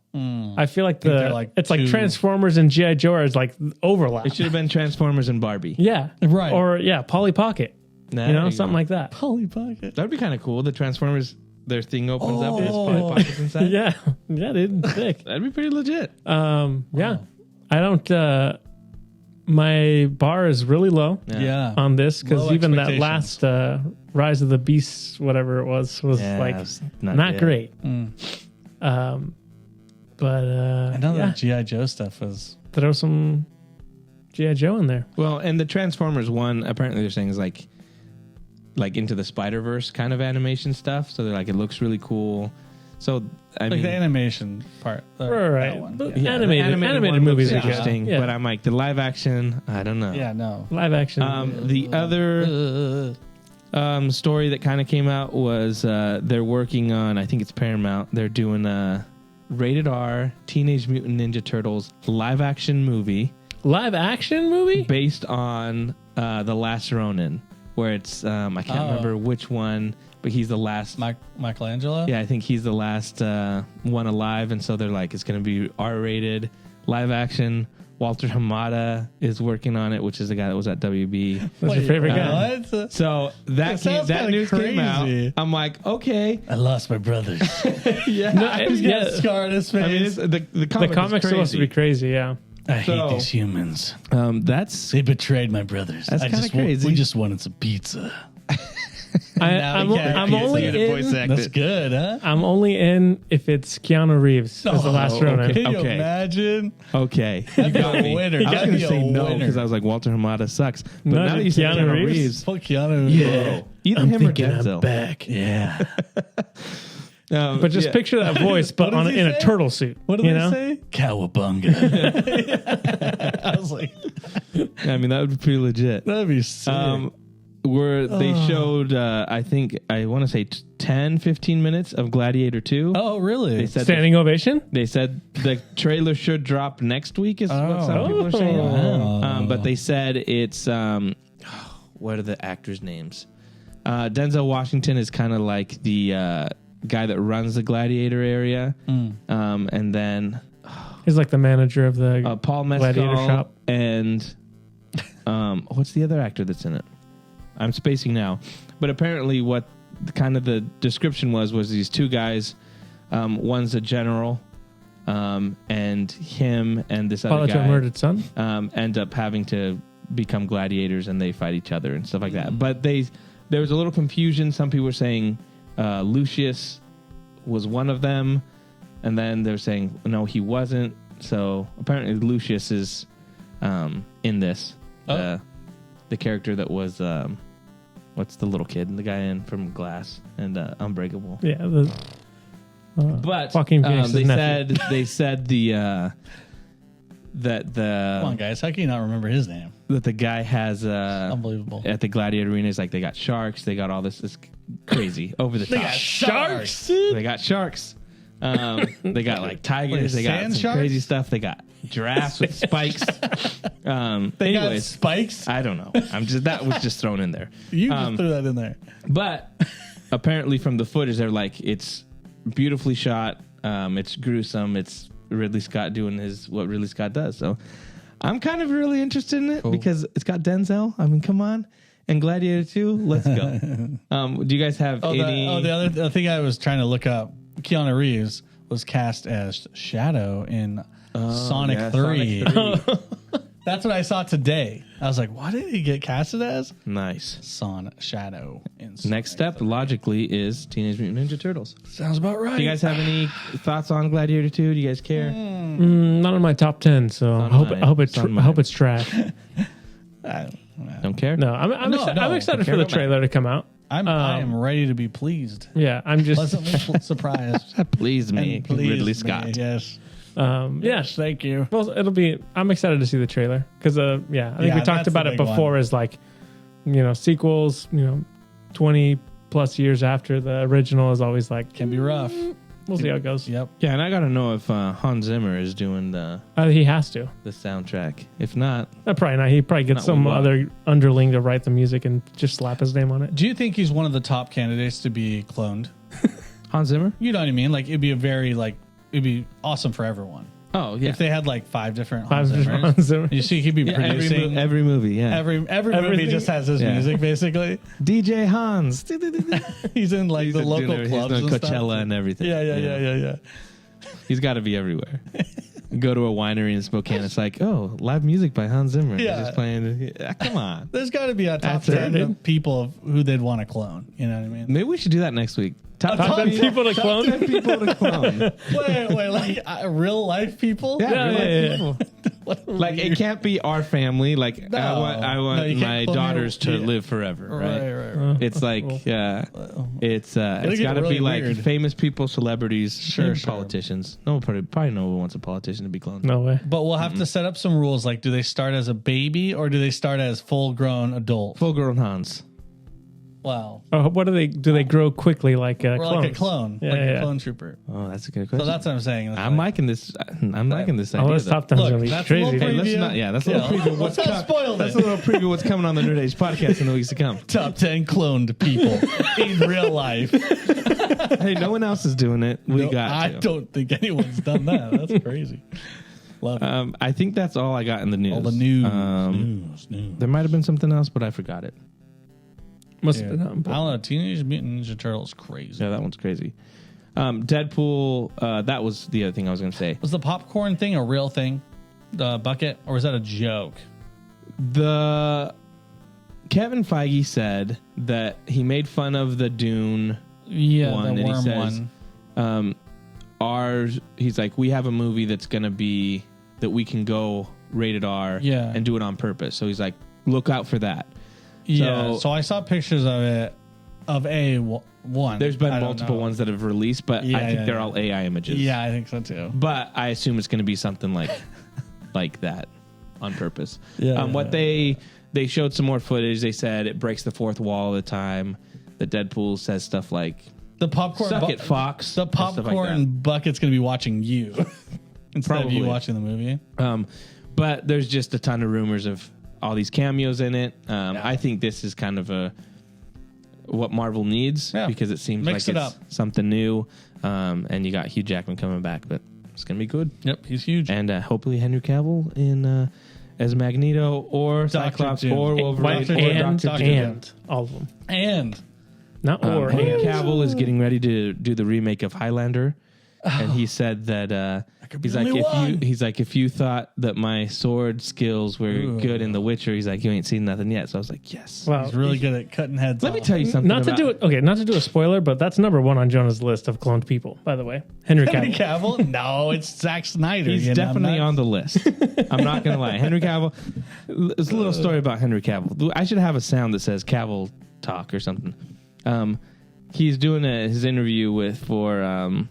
I feel like they're like it's like two- Transformers and G.I. Joe are like overlap. it should have been Transformers and Barbie. Yeah, Right. Or Polly Pocket, There you something go. like that. Polly Pocket. That would be kind of cool. The Transformers, their thing opens up. There's 5 pockets inside. Yeah, dude, sick. That'd be pretty legit. Yeah, I don't. My bar is really low Yeah. on this because Low even that expectations. last Rise of the Beasts, whatever it was Yeah, like it was not not good. great. But I know yeah, that G.I. Joe stuff was. throw some G.I. Joe in there. Well, and the Transformers one, apparently they're saying is like into the Spider-Verse kind of animation stuff. So they're like, it looks really cool. So I Like mean, the animation part. Right. That one. But Yeah. animated one movies looks are interesting, good. Yeah. but I'm like the live action. I don't know. Yeah, no. Live action. The other story that kind of came out was they're working on. I think it's Paramount. They're doing a rated R Teenage Mutant Ninja Turtles live action movie Live action movie? based on the Last Ronin, where it's I can't remember which one, but he's the last. Michelangelo? Yeah, I think he's the last one alive, and so they're like, it's going to be R-rated, live action. Walter Hamada is working on it, which is the guy that was at WB. That's your favorite guy. What? So that sounds that kinda news came out. crazy. I'm like, okay, I lost my brothers. yeah. He's got a scar on his face. I mean, it's, the The comic comic's is supposed to be crazy, yeah. I So- hate these humans. That's They betrayed my brothers. That's kinda crazy. We just wanted some pizza. I'm only in. That's good, huh? I'm only in if it's Keanu Reeves as the last Ronin. Can you Okay. imagine? okay. You got a me. winner. I was That'd going be to say a no winner. because I was like, Walter Hamada sucks. But No, now that you say Keanu Keanu Reeves? Reeves, Fuck Keanu. yeah, either him or Denzel. back. Yeah. But just picture that voice, but in a turtle suit. What did they say? Cowabunga. I was like, I mean, that would be pretty legit. that'd be sick. Where they showed, I want to say 10, 15 minutes of Gladiator 2. Oh, really? They said Standing ovation? They said the trailer should drop next week is what some people are saying. Wow. But they said it's, what are the actors' names? Denzel Washington is kind of like the guy that runs the Gladiator area. And then He's like the manager of the Paul Gladiator Mescal shop. and what's the other actor that's in it? I'm spacing now. But apparently what kind of the description was these two guys. One's a general, and him and this other guy murdered son? end up having to become gladiators, and they fight each other and stuff like that. But there was a little confusion. Some people were saying Lucius was one of them, and then they're saying no, he wasn't. So apparently Lucius is in this. The character that was what's the little kid, the guy from Glass and Unbreakable. Yeah, but fucking they said the that the Come on, guys. How can you not remember his name? that the guy has Unbelievable. at the Gladiator Arena is like they got sharks, they got all this. It's crazy over the top. Sharks. They got sharks. They got like tigers. They got sand some sharks? crazy stuff. They got giraffes with spikes. They got Anyways, spikes. I don't know. That was just thrown in there. You just threw that in there. But apparently from the footage, they're like, it's beautifully shot. It's gruesome. It's Ridley Scott doing what Ridley Scott does. So I'm kind of really interested in it because it's got Denzel. I mean, come on. And Gladiator 2, let's go. Do you guys have any... The other thing I was trying to look up, Keanu Reeves was cast as Shadow in Sonic 3. Sonic 3. That's what I saw today. I was like, what did he get casted as? Nice. Shadow in Sonic Next step, 3. logically, is Teenage Mutant Ninja Turtles. Sounds about right. Do you guys have any thoughts on Gladiator 2? Do you guys care? Not in my top 10, so I hope it's trash. I Don't care? No, I'm excited for the trailer to come out. I am ready to be pleased. Yeah, I'm just Pleasantly surprised. Please me, And pleased Ridley me, Scott. Yes. Yes, thank you. well, I'm excited to see the trailer because I think we talked that's about the it big before one. as like, sequels, 20 plus years after the original is always like, Can be rough. we'll see how it goes. Yep. Yeah, and I got to know if Hans Zimmer is doing the He has to. soundtrack. If not, Probably not. He probably gets Not some with what? other underling to write the music and just slap his name on it. Do you think he's one of the top candidates to be cloned? Hans Zimmer? You know what I mean? Like it'd be awesome for everyone. Oh, yeah. If they had like 5 different Five Hans different Zimmers. Hans Zimmer. You see, he'd be producing every movie, yeah. every movie Everything. just has his Yeah. music basically. DJ Hans. He's in like the local He's clubs doing and Coachella stuff. and everything. Yeah. He's got to be everywhere. You go to a winery in Spokane, it's like, oh, live music by Hans Zimmer. Yeah. He's just playing. Yeah, come on. There's got to be a top That's it, 10 dude. of people of who they'd want to clone. You know what I mean? Maybe we should do that next week. Top Top 10 10 people to clone. people to clone. Wait, like real life people? Yeah, Yeah, real yeah, life people. Like it can't be our family. Like I No. want No, you can't my clone daughters your- to live forever. Right. Right. It's like it's get got to really be like weird. famous people, celebrities, Sure, maybe sure. politicians. No one probably no one wants a politician to be cloned. No way. But we'll have to set up some rules. Like, do they start as a baby or do they start as full grown adult? Full grown Hans. Wow. Oh, what do they grow quickly like Or clones? like a clone. Yeah, like yeah. a clone trooper. Oh, that's a good So question. that's what I'm saying. I'm liking this. I'm liking this Oh, idea. this though. top 10 is Look, gonna be that's a crazy. little Hey, dude. let's preview. not. Yeah, that's a little Yeah. preview. of What's Let's not spoil That's it. a little preview of what's coming on the New Age podcast in the weeks to come. Top 10 cloned people in real life. Hey, no one else is doing it. We No, got. I to. don't think anyone's done that. That's crazy. Love it. I think that's all I got in the news. All the news. News. There might have been something else, but I forgot it. Must Yeah. have been I don't know. Teenage Mutant Ninja Turtles crazy. Yeah, that one's crazy. Deadpool. That was the other thing I was going to say. Was the popcorn thing a real thing? The bucket? Or was that a joke? The Kevin Feige said that he made fun of the Dune Yeah, one, the and he worm says, one. he's like, we have a movie that's going to be that we can go rated R Yeah. and do it on purpose. So he's like, look out for that. Yeah. So I saw pictures of it. of one. There's been multiple ones that have released, but I think they're all AI images. Yeah, I think so too. But I assume it's going to be something like that on purpose. They showed some more footage. They said it breaks the fourth wall all the time. That Deadpool says stuff like the popcorn suck it, Fox. The popcorn bucket's going to be watching you instead of you watching the movie. But there's just a ton of rumors of all these cameos in it. I think this is kind of what Marvel needs because it seems like it's something new. And you got Hugh Jackman coming back, but it's gonna be good. Yep, he's huge. And hopefully Henry Cavill in as Magneto or Cyclops or Wolverine and all of them. And not Henry Cavill is getting ready to do the remake of Highlander. And he said that he's like if you thought that my sword skills were good in The Witcher, he's like you ain't seen nothing yet. So I was like, yes. Wow, he's really good at cutting heads. Let me tell you something. Not to do a spoiler, but that's number one on Jonah's list of cloned people. By the way, Henry Cavill. No, it's Zack Snyder. He's definitely on the list. I'm not gonna lie. Henry Cavill. It's a little story about Henry Cavill. I should have a sound that says Cavill talk or something. He's doing his interview for.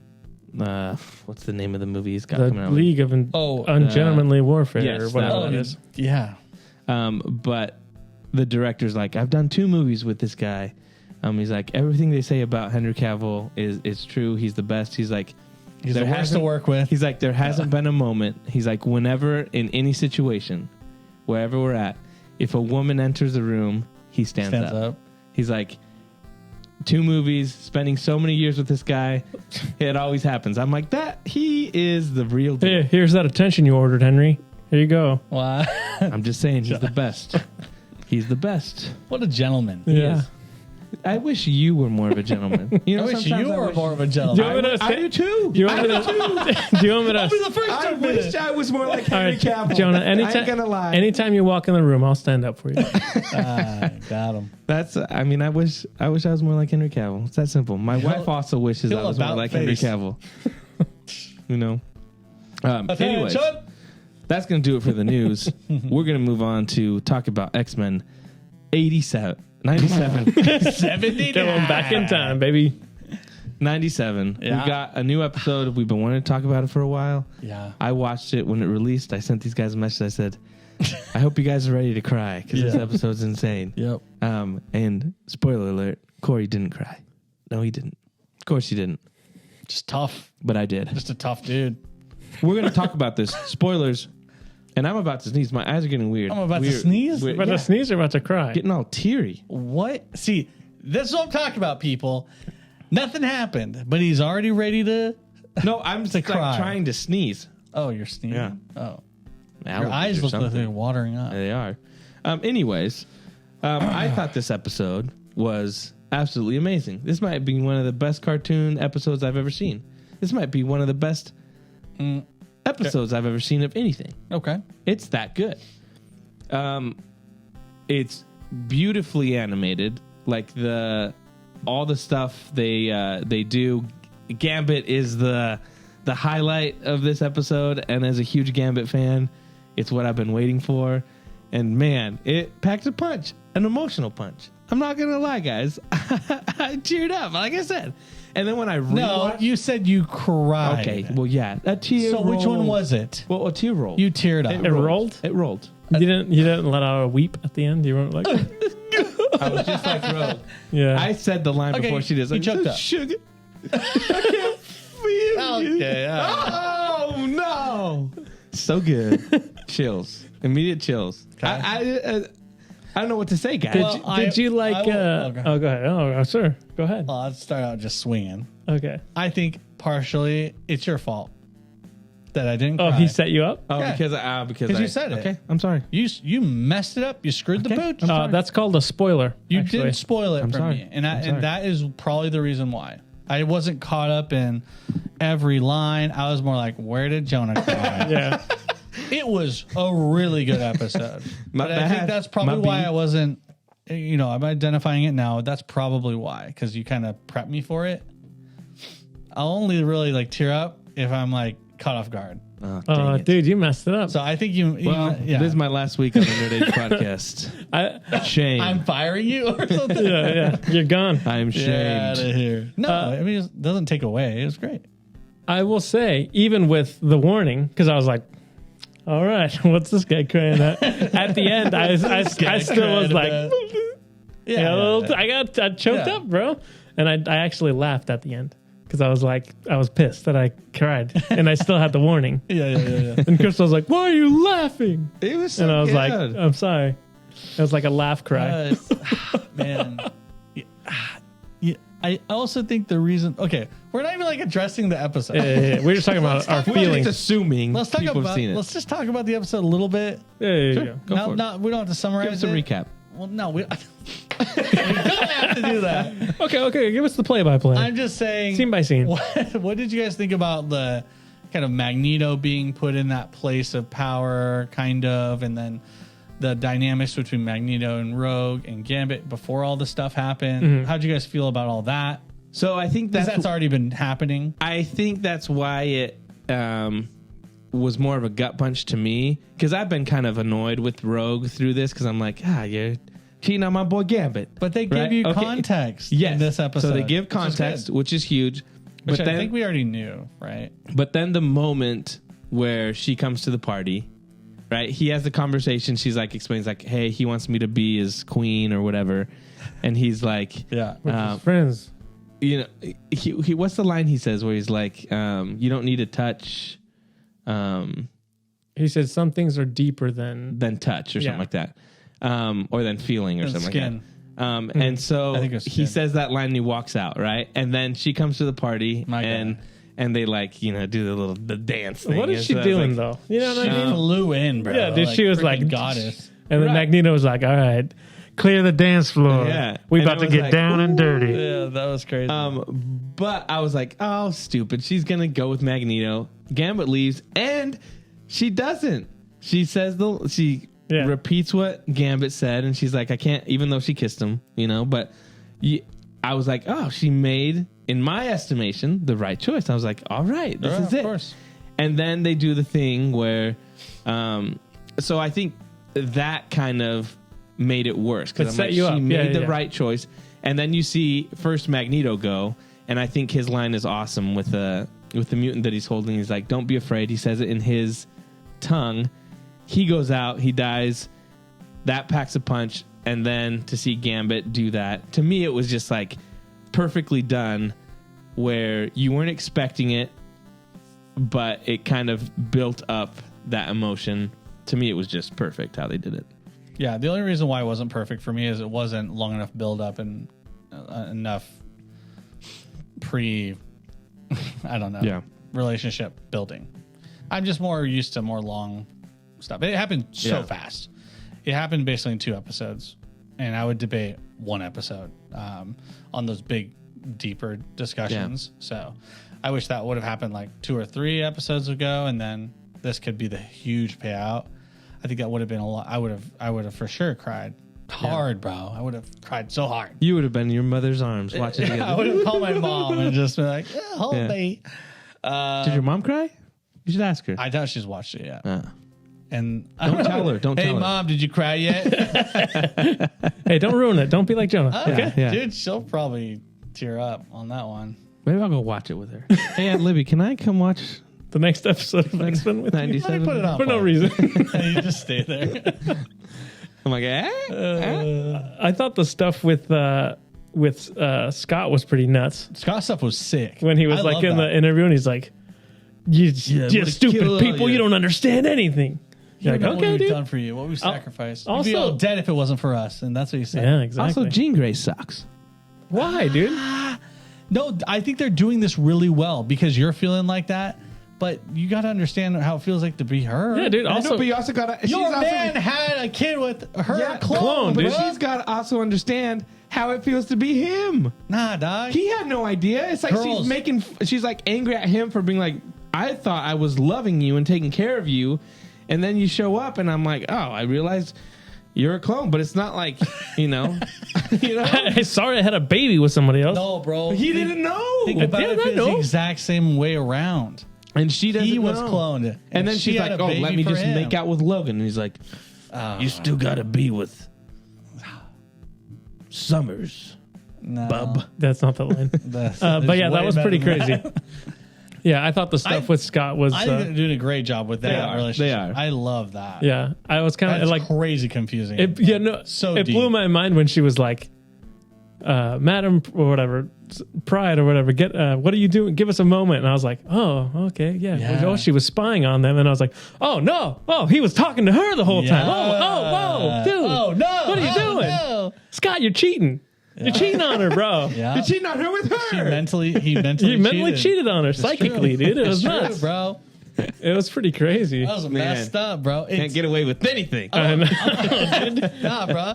What's the name of the movie he's got coming out? League of Ungentlemanly Warfare or whatever it is. Yeah. But the director's like, I've done 2 movies with this guy. He's like, everything they say about Henry Cavill is true. He's the best. He's like, he's the worst to work with. He's like, there hasn't been a moment. He's like, whenever in any situation, wherever we're at, if a woman enters the room, he stands up. He's like, 2 movies, spending so many years with this guy, it always happens. I'm like, he is the real deal. Hey, here's that attention you ordered, Henry. Here you go. Wow. I'm just saying, he's the best. He's the best. What a gentleman. Yeah. I wish you were more of a gentleman. You know, I wish you were more of a gentleman. I do too. Do you want me to? I'll be the first I wish I was more like Henry Cavill. Jonah, I ain't gonna lie. Anytime you walk in the room, I'll stand up for you. Got him. I wish I was more like Henry Cavill. It's that simple. My wife also wishes I was more like Henry Cavill. You know. Anyways, that's gonna do it for the news. We're gonna move on to talk about Xmen 97. 70. Going back in time, baby. 97. Yeah. We got a new episode. We've been wanting to talk about it for a while. Yeah. I watched it when it released. I sent these guys a message. I said, I hope you guys are ready to cry because this episode's insane. Yep. And spoiler alert, Corey didn't cry. No, he didn't. Of course he didn't. Just tough. But I did. Just a tough dude. We're going to talk about this. Spoilers. And I'm about to sneeze. My eyes are getting weird. I'm about to sneeze? About to sneeze or about to cry? Getting all teary. What? See, this is what I'm talking about, people. Nothing happened, but he's already ready to. No, I'm just trying to sneeze. Oh, you're sneezing? Yeah. Oh. Allergies your eyes look like they're watering up. They are. Anyways, I thought this episode was absolutely amazing. This might be one of the best cartoon episodes I've ever seen. This might be one of the best episodes I've ever seen of anything. Okay. It's that good. It's beautifully animated. Like all the stuff they do. Gambit is the highlight of this episode, and as a huge Gambit fan, it's what I've been waiting for. And man, it packed a punch, an emotional punch. I'm not gonna lie, guys. I teared up, like I said. And then when I rewatched, no, you said you cried. Okay, well, yeah, a tear. So which one was it? Well, a tear rolled. You teared up. It rolled. It rolled. You didn't let out a weep at the end. You weren't like. I was just like Rogue. Yeah. I said the line before she did. You choked up. Sugar. I can't feel you. Okay. Oh no! So good. Chills. Immediate chills. Okay. I don't know what to say, guys. Did you like? Okay. Oh, go ahead. Oh, sure. Go ahead. Well, let's start out just swinging. Okay. I think partially it's your fault that I didn't cry. Oh, he set you up? Oh, yeah. because you said it. Okay, I'm sorry. You messed it up. You screwed the pooch. That's called a spoiler. You actually. didn't spoil it for sorry. me, and that is probably the reason why. I wasn't caught up in every line. I was more like, where did Jonah cry? Yeah. It was a really good episode. But I think that's probably why I wasn't, I'm identifying it now. That's probably why, because you kind of prepped me for it. I'll only really tear up if I'm caught off guard. Oh, dude, you messed it up. So I think you this is my last week on the Nerd Age podcast. Shame. I'm firing you or something. yeah, you're gone. I'm shamed. Get out of here. No, I mean, it doesn't take away. It was great. I will say, even with the warning, because I was like, all right, what's this guy crying at? At the end, I still was like, I got choked up, bro. And I actually laughed at the end. Because I was like, I was pissed that I cried, and I still had the warning. Yeah. And Crystal was like, "Why are you laughing?" It was so and I was good. like, "I'm sorry." It was like a laugh cry. Man, I also think the reason. Okay, we're not even like addressing the episode. We're just talking about our feelings. Just assuming Let's talk people have about. seen it. Let's just talk about the episode a little bit. Yeah. Go for it. We don't have to summarize. Give us a recap. Well, no, we don't have to do that. Okay. Give us the play-by-play. I'm just saying, Scene by scene. What did you guys think about the kind of Magneto being put in that place of power, kind of, and then the dynamics between Magneto and Rogue and Gambit before all the stuff happened? Mm-hmm. How'd you guys feel about all that? So I think That's already been happening. I think that's why it was more of a gut punch to me, because I've been kind of annoyed with Rogue through this, because I'm like, you're cheating on my boy Gambit. But they gave you context in this episode. So they give context, which is huge. Which but I think we already knew, right? But then the moment where she comes to the party, right? He has the conversation. She's like, explains like, hey, he wants me to be his queen or whatever. And he's like, friends. You know, he what's the line he says where he's like, you don't need to touch. He said some things are deeper than touch or something like that, or than feeling or something skin. like that. And so I think it was he skin. says that line and he walks out, right? And then she comes to the party and they like, do the dance thing. What is she doing though? You know what I mean? Flew in, bro. Yeah, dude. She was like goddess. And then Magneto was like, all right, clear the dance floor. Yeah. We And about it to was get like, down and dirty. Yeah, that was crazy. But I was like, oh, stupid. She's going to go with Magneto. Gambit leaves and she doesn't. She says repeats what Gambit said, and she's like, I can't, even though she kissed him, but I was like, oh, she made, in my estimation, the right choice. I was like, all right, this is it. Of course. And then they do the thing where, so I think that kind of made it worse, because I'm like, she made the right choice. And then you see first Magneto go, and I think his line is awesome with the mutant that he's holding. He's like, don't be afraid. He says it in his tongue. He goes out, he dies. That packs a punch. And then to see Gambit do that, to me, it was just like perfectly done, where you weren't expecting it, but it kind of built up that emotion. To me, it was just perfect how they did it. Yeah, the only reason why it wasn't perfect for me is it wasn't long enough build up and enough relationship building. I'm just more used to more long stuff. It happened so fast. It happened basically in 2 episodes, and I would debate 1 episode on those big, deeper discussions. Yeah. So I wish that would have happened like 2 or 3 episodes ago, and then this could be the huge payout. I think that would have been a lot. I would have for sure cried hard, bro. I would have cried so hard. You would have been in your mother's arms watching together. I would have called my mom and just been like, hold me. Did your mom cry? You should ask her. I doubt she's watched it yet. And don't tell her. Don't tell her. Hey, mom, did you cry yet? Hey, don't ruin it. Don't be like Jonah. Okay. Yeah. Dude, she'll probably tear up on that one. Maybe I'll go watch it with her. Hey, Aunt Libby, can I come watch the next episode of Xmen with you? 97? Let me put it on for no reason. You just stay there. I'm like, I thought the stuff with Scott was pretty nuts. Scott stuff was sick. When he was like in the interview and he's like, you stupid people, you don't understand anything. You're like, okay, okay, what dude. we've done for you, what we've sacrificed. Also, you'd be all dead if it wasn't for us, and that's what you said. Yeah, exactly. Also, Jean Grey sucks. Why, dude? No, I think they're doing this really well because you're feeling like that, but you got to understand how it feels like to be her. Yeah, dude. Also, but you also got to. Your man had a kid with her clone, but dude. she's got to also understand how it feels to be him. Nah, dog. He had no idea. It's like she's like angry at him for being like, I thought I was loving you and taking care of you, and then you show up and I'm like, oh, I realized you're a clone, but it's not like, sorry, I had a baby with somebody else. No, bro. He didn't know. Think about it the exact same way around. And she doesn't He was know. cloned. And then she's had like, a oh, baby let me for just him. make out with Logan. And he's like, you still got to be with Summers, No. bub. That's not the line. That's But yeah, that way was better pretty than crazy. that. Yeah, I thought the stuff with Scott was. I think they're doing a great job with that are. relationship. They are. I love that. Yeah, I was kind That's of like crazy confusing. it. Yeah, no, So it deep. blew my mind when she was like, "Madam or whatever, Pride or whatever, get what are you doing? Give us a moment." And I was like, "Oh, okay, yeah." Yeah. Oh, she was spying on them, and I was like, "Oh no, oh he was talking to her the whole time. Oh, dude, Oh no! what are you doing, No. Scott? You're cheating. You're cheating on her, bro. Yeah. You're cheating on her with her. He mentally You mentally cheated on her psychically, dude. It was It's true, nuts, bro. It was pretty crazy. That was Man. messed up, bro. Can't get away with anything. And Nah, bro.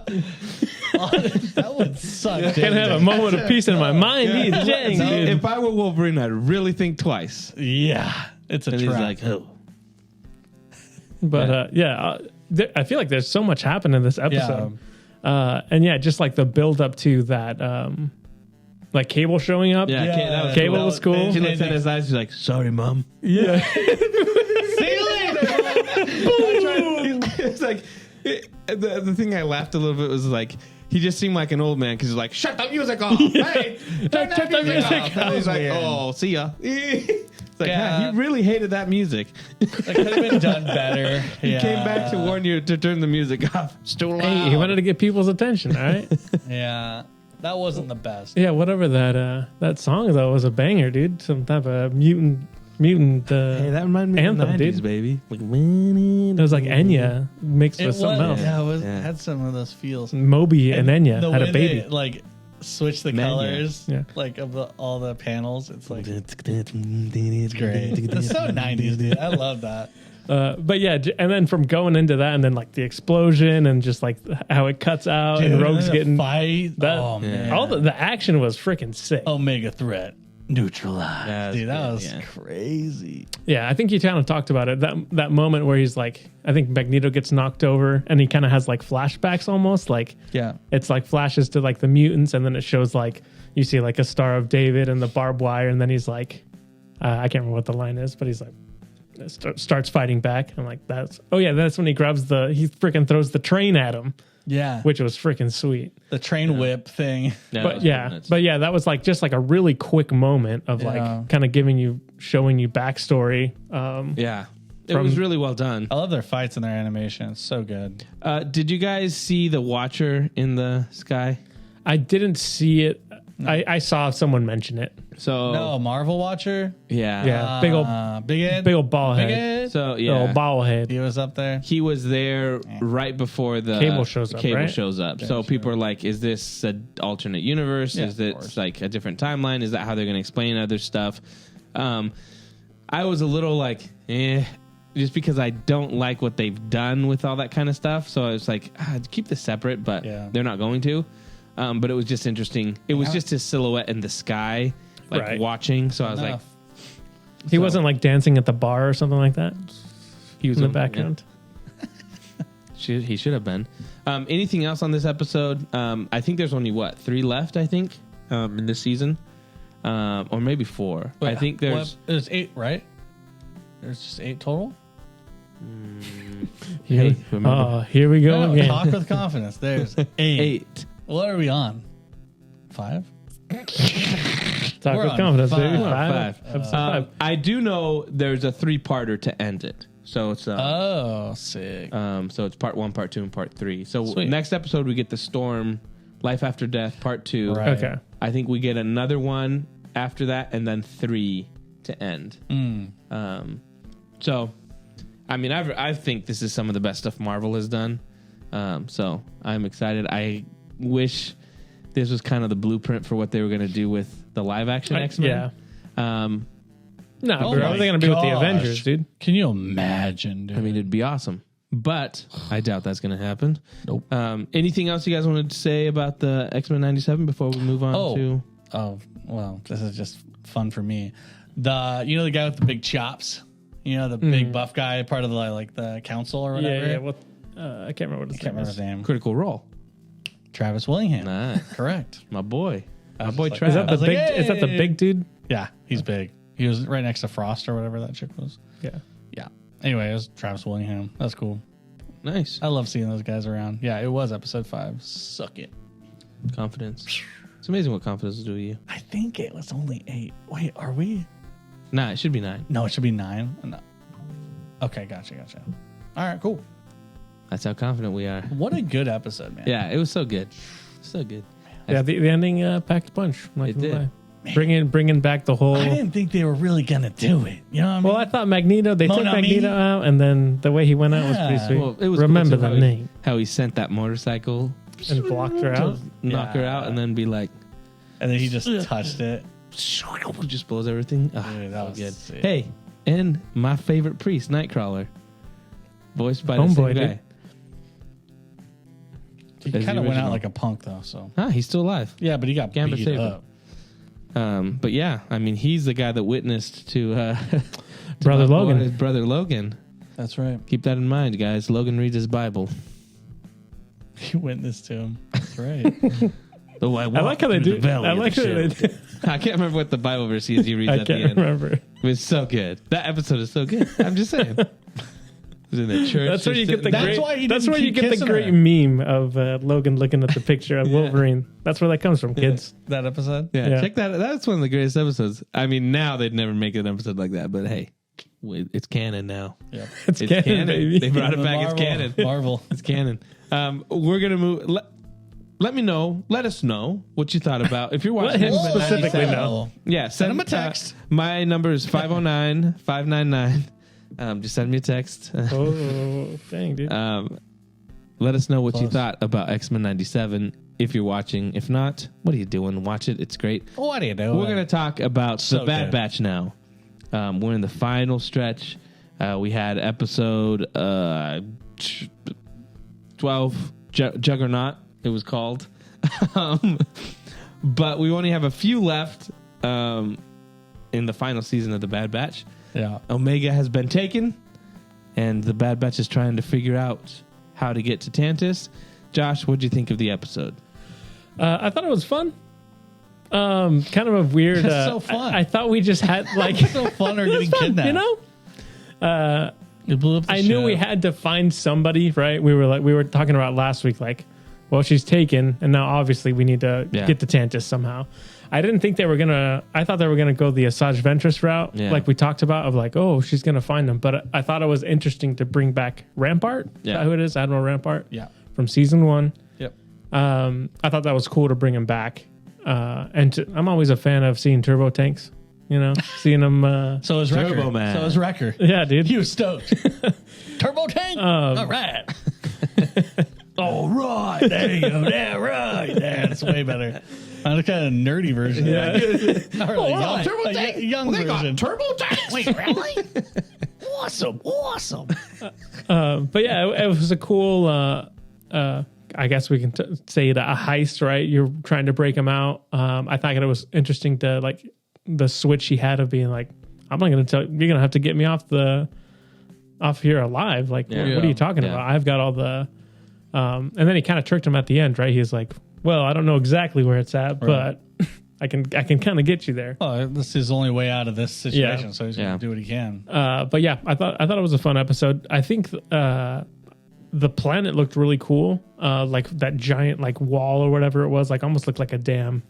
That would suck. I can't have a moment of peace in my mind either. Dang, See, dude. if I were Wolverine, I'd really think twice. Yeah, it's a And trap. he's like, oh. But I feel like there's so much happened in this episode. And yeah, just like the build up to that, like Cable showing up. Yeah, that was Cable cool. was cool. She looks in his eyes. She's like, sorry, Mom. Yeah. See you later. It's like, the thing I laughed a little bit was like, he just seemed like an old man because he's like, shut the music off. Hey, turn that music off. And he's like, Weird. oh, see ya. It's like, Yeah. yeah, he really hated that music. That could have been done better. He came back to warn you to turn the music off. It's too loud. Hey, he wanted to get people's attention, all right? Yeah, that wasn't the best. Yeah, whatever that song though was a banger, dude. Some type of mutant. Hey, that reminded me Anthem, of the 90s, dude. baby. Like, It was like Enya mixed It with something else. Yeah, it Yeah. had some of those feels. Moby and Enya the had way a baby. They, like switch the Menu. colors, Yeah. like of all the panels. It's like it's great. It's so 90s, dude. I love that. But yeah, and then from going into that, and then like the explosion, and just like how it cuts out, and Rogue's the getting fight. that. Oh man, All the action was freaking sick. Omega threat neutralized. Yeah, Dude, that good, was yeah. crazy. Yeah, I think you kind of talked about it. That moment where he's like, I think Magneto gets knocked over, and he kind of has like flashbacks almost. Like Yeah. it's like flashes to like the mutants, and then it shows like you see like a Star of David and the barbed wire, and then he's like, I can't remember what the line is, but he's like starts fighting back. I'm like, that's when he grabs he freaking throws the train at him, Yeah. which was freaking sweet. The train whip thing. But that was like just like a really quick moment of Yeah. like kind of showing you backstory. Yeah. It From- was really well done. I love their fights and their animation. It's so good. Did you guys see the Watcher in the sky? I didn't see it. I saw someone mention it. So No, Marvel Watcher. yeah. Yeah, Big Ed. ball Big head. Ed. So Big old yeah, ball head. He was up there. he was there right before the Cable shows up, right? shows up. So people are like, "Is this an alternate universe? Yeah, Is of it course. like a different timeline? Is that how they're going to explain other stuff?" I was a little like, just because I don't like what they've done with all that kind of stuff. So I was like, keep this separate, but Yeah. they're not going to. But it was just interesting. It was just his silhouette in the sky, like Right. watching. So I was like, Enough. He wasn't like dancing at the bar or something like that he was in the yeah. background. He should have been. Anything else on this episode? I think there's only 3 left. I think in this season, or maybe 4. Wait, I think there's. there's 8, right? There's just 8 total. Hey, remember? Here we go No, again. talk with confidence. There's 8. 8. What are we on? 5. Talk We're with on confidence, five. baby. We're on 5. 5. Episode 5. I do know there's a 3-parter to end it. So it's Oh, sick. so it's part 1, part 2, and part 3. So Sweet. next episode we get the Storm, Life After Death, part 2. Right. Okay. I think we get another one after that, and then 3 to end. So, I mean, I think this is some of the best stuff Marvel has done. So I'm excited. I wish this was kind of the blueprint for what they were going to do with the live action X-Men. Yeah. No, Oh bro, my what are they going to be with the gosh. Avengers, dude? Can you imagine, dude? I mean, it'd be awesome, but I doubt that's going to happen. Nope. Anything else you guys wanted to say about the X-Men 97 before we move on to? Oh, well, this is just fun for me. The guy with the big chops, the big buff guy, part of the council or whatever. Yeah. What? I can't remember what his Can't name remember is. his name. Critical Role. Travis Willingham. Nice. Correct. My boy. My was boy like- Travis. Is that the I was like, big? Is that the hey. big dude? Yeah, he's big. He was right next to Frost or whatever that chick was. Yeah. Yeah. Anyway, it was Travis Willingham. That's cool. Nice. I love seeing those guys around. Yeah, it was episode 5. Suck it. Confidence. It's amazing what confidence will do to you. I think it was only 8. Wait, are we? Nah, it should be 9. No, it should be 9. No. Okay, gotcha. All right, cool. That's how confident we are. What a good episode, man. Yeah, it was so good. So good. Yeah, the ending packed a punch. It did. Bringing back the whole. I didn't think they were really gonna do it. You know what I mean? Well, I thought Magneto. They took Magneto out, and then the way he went out was pretty sweet. Well, it was Remember cool the too name how he sent that motorcycle and blocked her out. knock her out, and then be like, and then he just touched it. just blows everything. Oh, Dude, that was good. sick. Hey, and my favorite priest, Nightcrawler, voiced by the Homeboy, same dude. guy. He As kind the of went out original. like a punk though. So He's still alive. yeah, but he got Gambit beat saved up. But yeah, I mean, he's the guy that witnessed to, to Brother my Logan. boy, brother Logan. That's right. Keep that in mind, guys. Logan reads his Bible. He witnessed to him. That's right. Oh, I like how they do. I like how they do. I can't remember what the Bible verse is he reads I at the can't end. remember. It was so good. That episode is so good. I'm just saying. It was in the church. That's where you get the That's great. why he That's didn't where you keep get the kissing great her. meme of Logan looking at the picture of Wolverine. That's where that comes from, kids. That episode. Yeah, check that. That's one of the greatest episodes. I mean, now they'd never make an episode like that, but hey, it's canon now. Yeah. It's canon, baby. They brought it back. It's canon. Marvel. It's canon. We're gonna move. Let us know what you thought about. If you're watching, Let him X-Men specifically 97, know. Yeah, Send him a text. My number is 509-599. Just send me a text. Oh, dang, dude. Let us know what you Close. thought about X-Men 97 if you're watching. If not, what are you doing? Watch it. It's great. What do you do? We're going to talk about So the Bad good. Batch now. We're in the final stretch. We had episode 12, Juggernaut, it was called. But we only have a few left in the final season of the Bad Batch. Yeah. Omega has been taken, and the Bad Batch is trying to figure out how to get to Tantus. Josh, what did you think of the episode? I thought it was fun. Kind of a weird. That's so fun. I thought we just had like So fun or getting fun, kidnapped. you know. It blew up the I knew we show. had to find somebody, right? We were talking about last week, like, well, she's taken, and now obviously we need to get to Tantus somehow. I didn't think they were gonna. I thought they were gonna go the Asajj Ventress route, like we talked about, of like, oh, she's gonna find them. But I thought it was interesting to bring back Rampart. Is that who it is? Admiral Rampart. Yeah. From season 1. Yep. I thought that was cool to bring him back. I'm always a fan of seeing turbo tanks. You know, seeing them. So is Wrecker. Turbo Man. So is Wrecker. Yeah, dude. He was stoked. Turbo tank. All right. All right. There you go. Yeah, right. Yeah, it's way better. I'm the kind of nerdy version. Yeah. Young, turbo tank. young version. turbo tanks. Wait, really? Awesome. But yeah, it was a cool. I guess we can say that a heist, right? You're trying to break him out. I thought it was interesting to like the switch he had of being like, I'm not going to tell you're going to have to get me off here alive. Like, what are you talking about? I've got all the. And then he kind of tricked him at the end, right? He's like, well, I don't know exactly where it's at, but I can kind of get you there. Oh, this is his only way out of this situation, so he's going to do what he can. But yeah, I thought it was a fun episode. I think the planet looked really cool, like that giant like wall or whatever it was, like almost looked like a dam.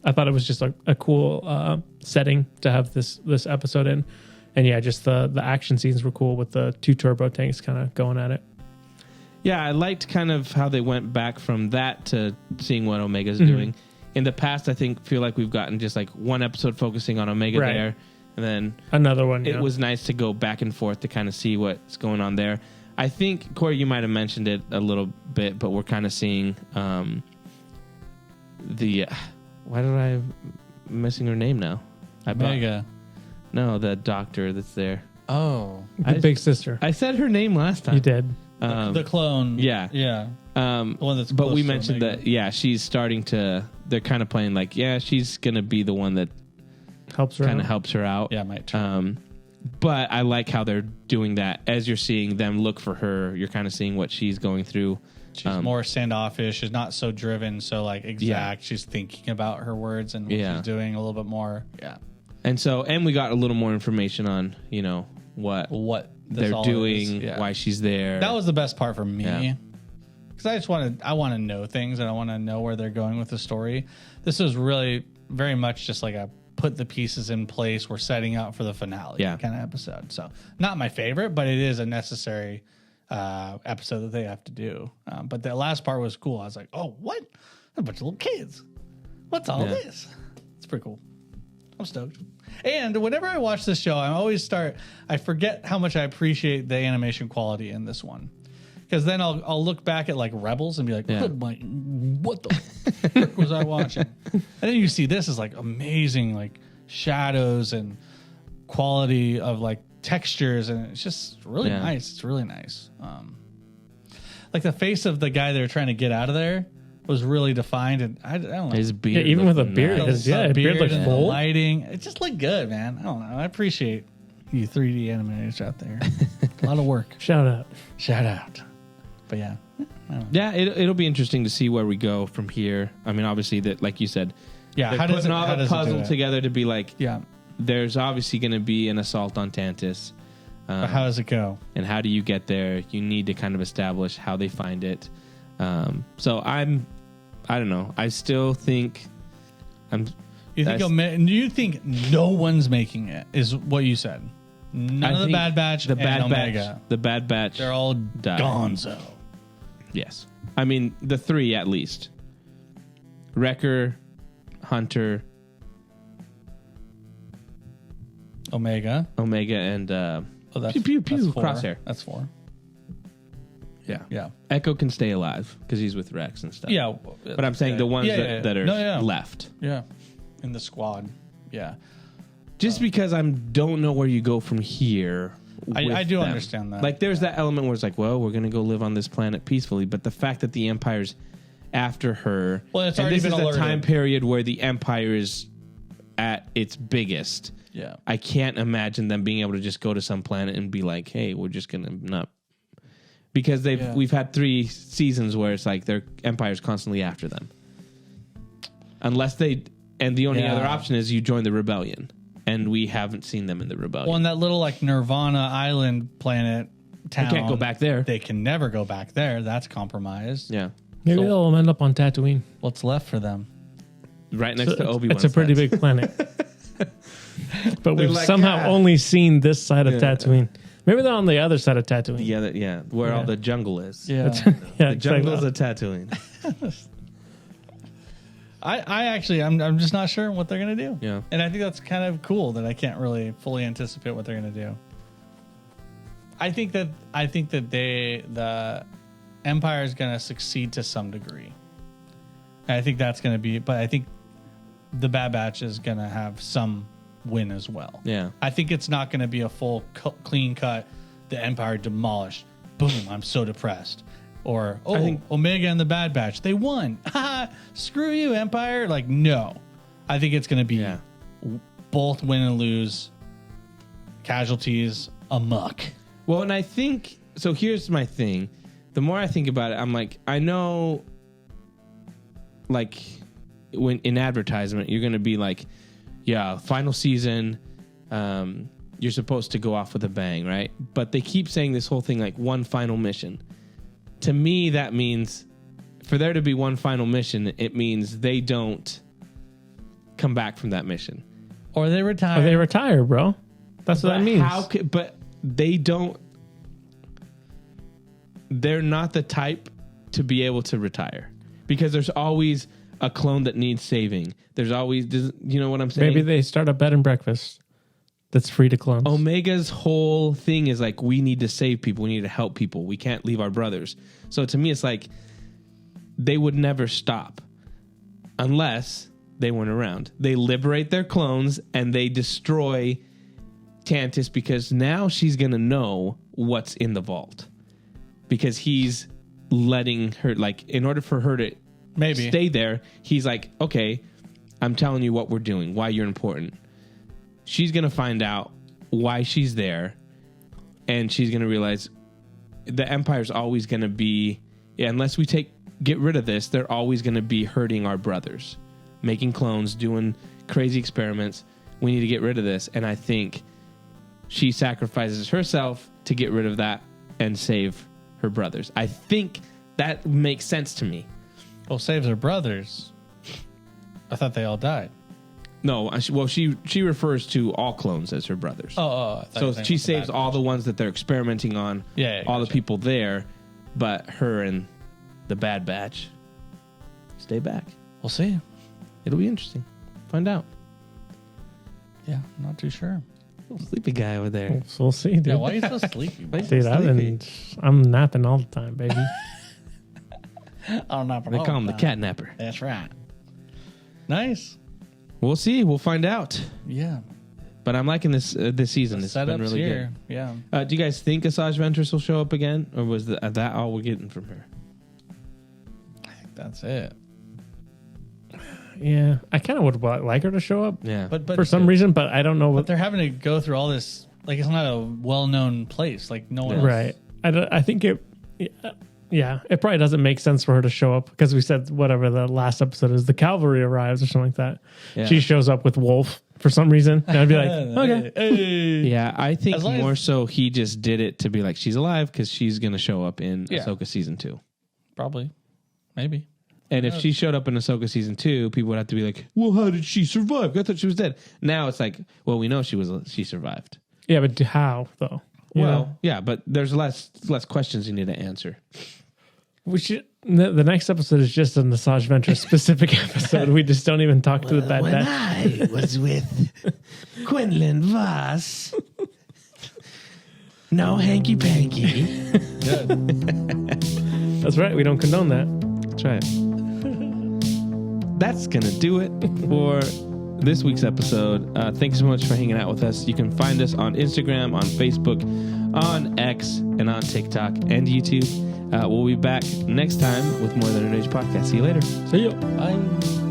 I thought it was just a cool setting to have this episode in, and yeah, just the action scenes were cool with the 2 turbo tanks kind of going at it. Yeah, I liked kind of how they went back from that to seeing what Omega's doing. In the past, I feel like we've gotten just like one episode focusing on Omega there, and then another one. It was nice to go back and forth to kind of see what's going on there. I think, Corey, you might have mentioned it a little bit, but we're kind of seeing the... why did I... missing her name now? Omega. No, the doctor that's there. Oh. The big sister. I said her name last time. You did. The clone. Yeah. Yeah. The one that's but close we to mentioned Omega. that, yeah, she's starting to... They're kind of playing like, yeah, she's going to be the one that helps her out. Yeah, might turn. But I like how they're doing that. As you're seeing them look for her, you're kind of seeing what she's going through. She's more standoffish. She's not so driven, so like exact. She's thinking about her words and what she's doing a little bit more. Yeah. And we got a little more information on, what they're doing, why she's there. That was the best part for me. Because I want to know things, and I want to know where they're going with the story. This is really very much just like a put the pieces in place. We're setting up for the finale kind of episode. So not my favorite, but it is a necessary episode that they have to do. But the last part was cool. I was like, oh, what? A bunch of little kids. What's all this? It's pretty cool. I'm stoked. And whenever I watch this show, I forget how much I appreciate the animation quality in this one. Because then I'll look back at like Rebels and be like, what the frick was I watching? And then you see this is like amazing, like shadows and quality of like textures, and it's just really nice. It's really nice. Like the face of the guy they were trying to get out of there was really defined, and I don't know. His beard, even with a beard, his beard looks full. Lighting, it just looked good, man. I don't know. I appreciate you 3D animators out there. A lot of work. Shout out. But it'll be interesting to see where we go from here. I mean, obviously, that like you said, how does putting all the puzzle together to be like, there's obviously going to be an assault on Tantus. But how does it go? And how do you get there? You need to kind of establish how they find it. So I don't know. I still think You think no one's making it? Is what you said? None of the Bad Batch, the Bad Batch, they're all gonzo. Yes, I mean the three at least. Wrecker, Hunter, Omega, and that's pew, that's 4. Crosshair. That's 4. Yeah. Echo can stay alive because he's with Rex and stuff. Yeah, but I'm saying the ones that are left. Yeah, in the squad. Yeah. Just because I don't know where you go from here. I do understand that. Like, there's that element where it's like, well, we're going to go live on this planet peacefully. But the fact that the Empire's after her. Well, it's already been alerted. This is a time period where the Empire is at its biggest. Yeah. I can't imagine them being able to just go to some planet and be like, hey, we're just going to not. Because we've had 3 seasons where it's like their Empire's constantly after them. Unless they. And the only other option is you join the rebellion. And we haven't seen them in the rebellion. Well, in that little like Nirvana Island planet town, they can't go back there. They can never go back there. That's compromised. Yeah. Maybe they'll end up on Tatooine. What's left for them? Right next to Obi-Wan. It's a pretty big planet. But we've somehow only seen this side of Tatooine. Maybe they're on the other side of Tatooine. Where all the jungle is. Yeah. The jungle's a Tatooine. I'm just not sure what they're gonna do. Yeah, and I think that's kind of cool that I can't really fully anticipate what they're gonna do. I think that the Empire is gonna succeed to some degree. And I think that's gonna be, but I think the Bad Batch is gonna have some win as well. Yeah, I think it's not gonna be a full clean cut. The Empire demolished. Boom! I'm so depressed. Or, I think Omega and the Bad Batch, they won. Screw you, Empire. Like, no. I think it's going to be both win and lose, casualties, amok. Well, and I think, so here's my thing. The more I think about it, I'm like, I know, like, when in advertisement, you're going to be like, final season, you're supposed to go off with a bang, right? But they keep saying this whole thing like one final mission. To me, that means for there to be one final mission, it means they don't come back from that mission. Or they retire. Or they retire, bro. That's what that means. But they don't. They're not the type to be able to retire. Because there's always a clone that needs saving. There's always, you know what I'm saying? Maybe they start a bed and breakfast that's free to clones. Omega's whole thing is like, we need to save people. We need to help people. We can't leave our brothers. So to me, it's like they would never stop unless they weren't around. They liberate their clones and they destroy Tantus because now she's going to know what's in the vault. Because he's letting her, like, in order for her to stay there, he's like, okay, I'm telling you what we're doing, why you're important. She's going to find out why she's there, and she's going to realize the Empire's always going to be, unless we get rid of this, they're always going to be hurting our brothers, making clones, doing crazy experiments. we need to get rid of this. And I think she sacrifices herself to get rid of that and save her brothers. I think that makes sense to me. Well, saves her brothers. I thought they all died. No, she refers to all clones as her brothers. So she saves all the ones that they're experimenting on, all the people there, but her and the Bad Batch stay back. We'll see. It'll be interesting. Find out. Yeah, not too sure. Little sleepy guy over there. So we'll see, dude. Yeah, why are you so sleepy? Dude, I'm napping all the time, baby. I'm napping. They call him the cat napper. That's right. Nice. We'll see. We'll find out. Yeah. But I'm liking this season. It's been really here. good. Yeah. Do you guys think Asajj Ventress will show up again, or was that all we're getting from her? I think that's it. Yeah, I kind of would like her to show up. Yeah, but for some reason, but I don't know what they're having to go through all this. Like, it's not a well-known place. Like, no one else. Right. I think it. Yeah, it probably doesn't make sense for her to show up because we said whatever the last episode is, the cavalry arrives or something like that. Yeah. She shows up with Wolf for some reason, and I'd be like, okay. Hey. Yeah, I think more so he just did it to be like, she's alive because she's going to show up in Ahsoka season 2. Probably. Maybe. And if she showed up in Ahsoka season 2, people would have to be like, well, how did she survive? I thought she was dead. Now it's like, well, we know she survived. Yeah, but how though? Yeah, but there's less questions you need to answer. We should. The next episode is just an Asajj Ventress specific episode. We just don't even talk to the Bad Batch. I was with Quinlan Voss. No hanky panky. That's right. We don't condone that. That's right. That's gonna do it for this week's episode. Thanks so much for hanging out with us. You can find us on Instagram, on Facebook, on X, and on TikTok and YouTube. We'll be back next time with more Than a Rage podcast. See you later. See you. Bye.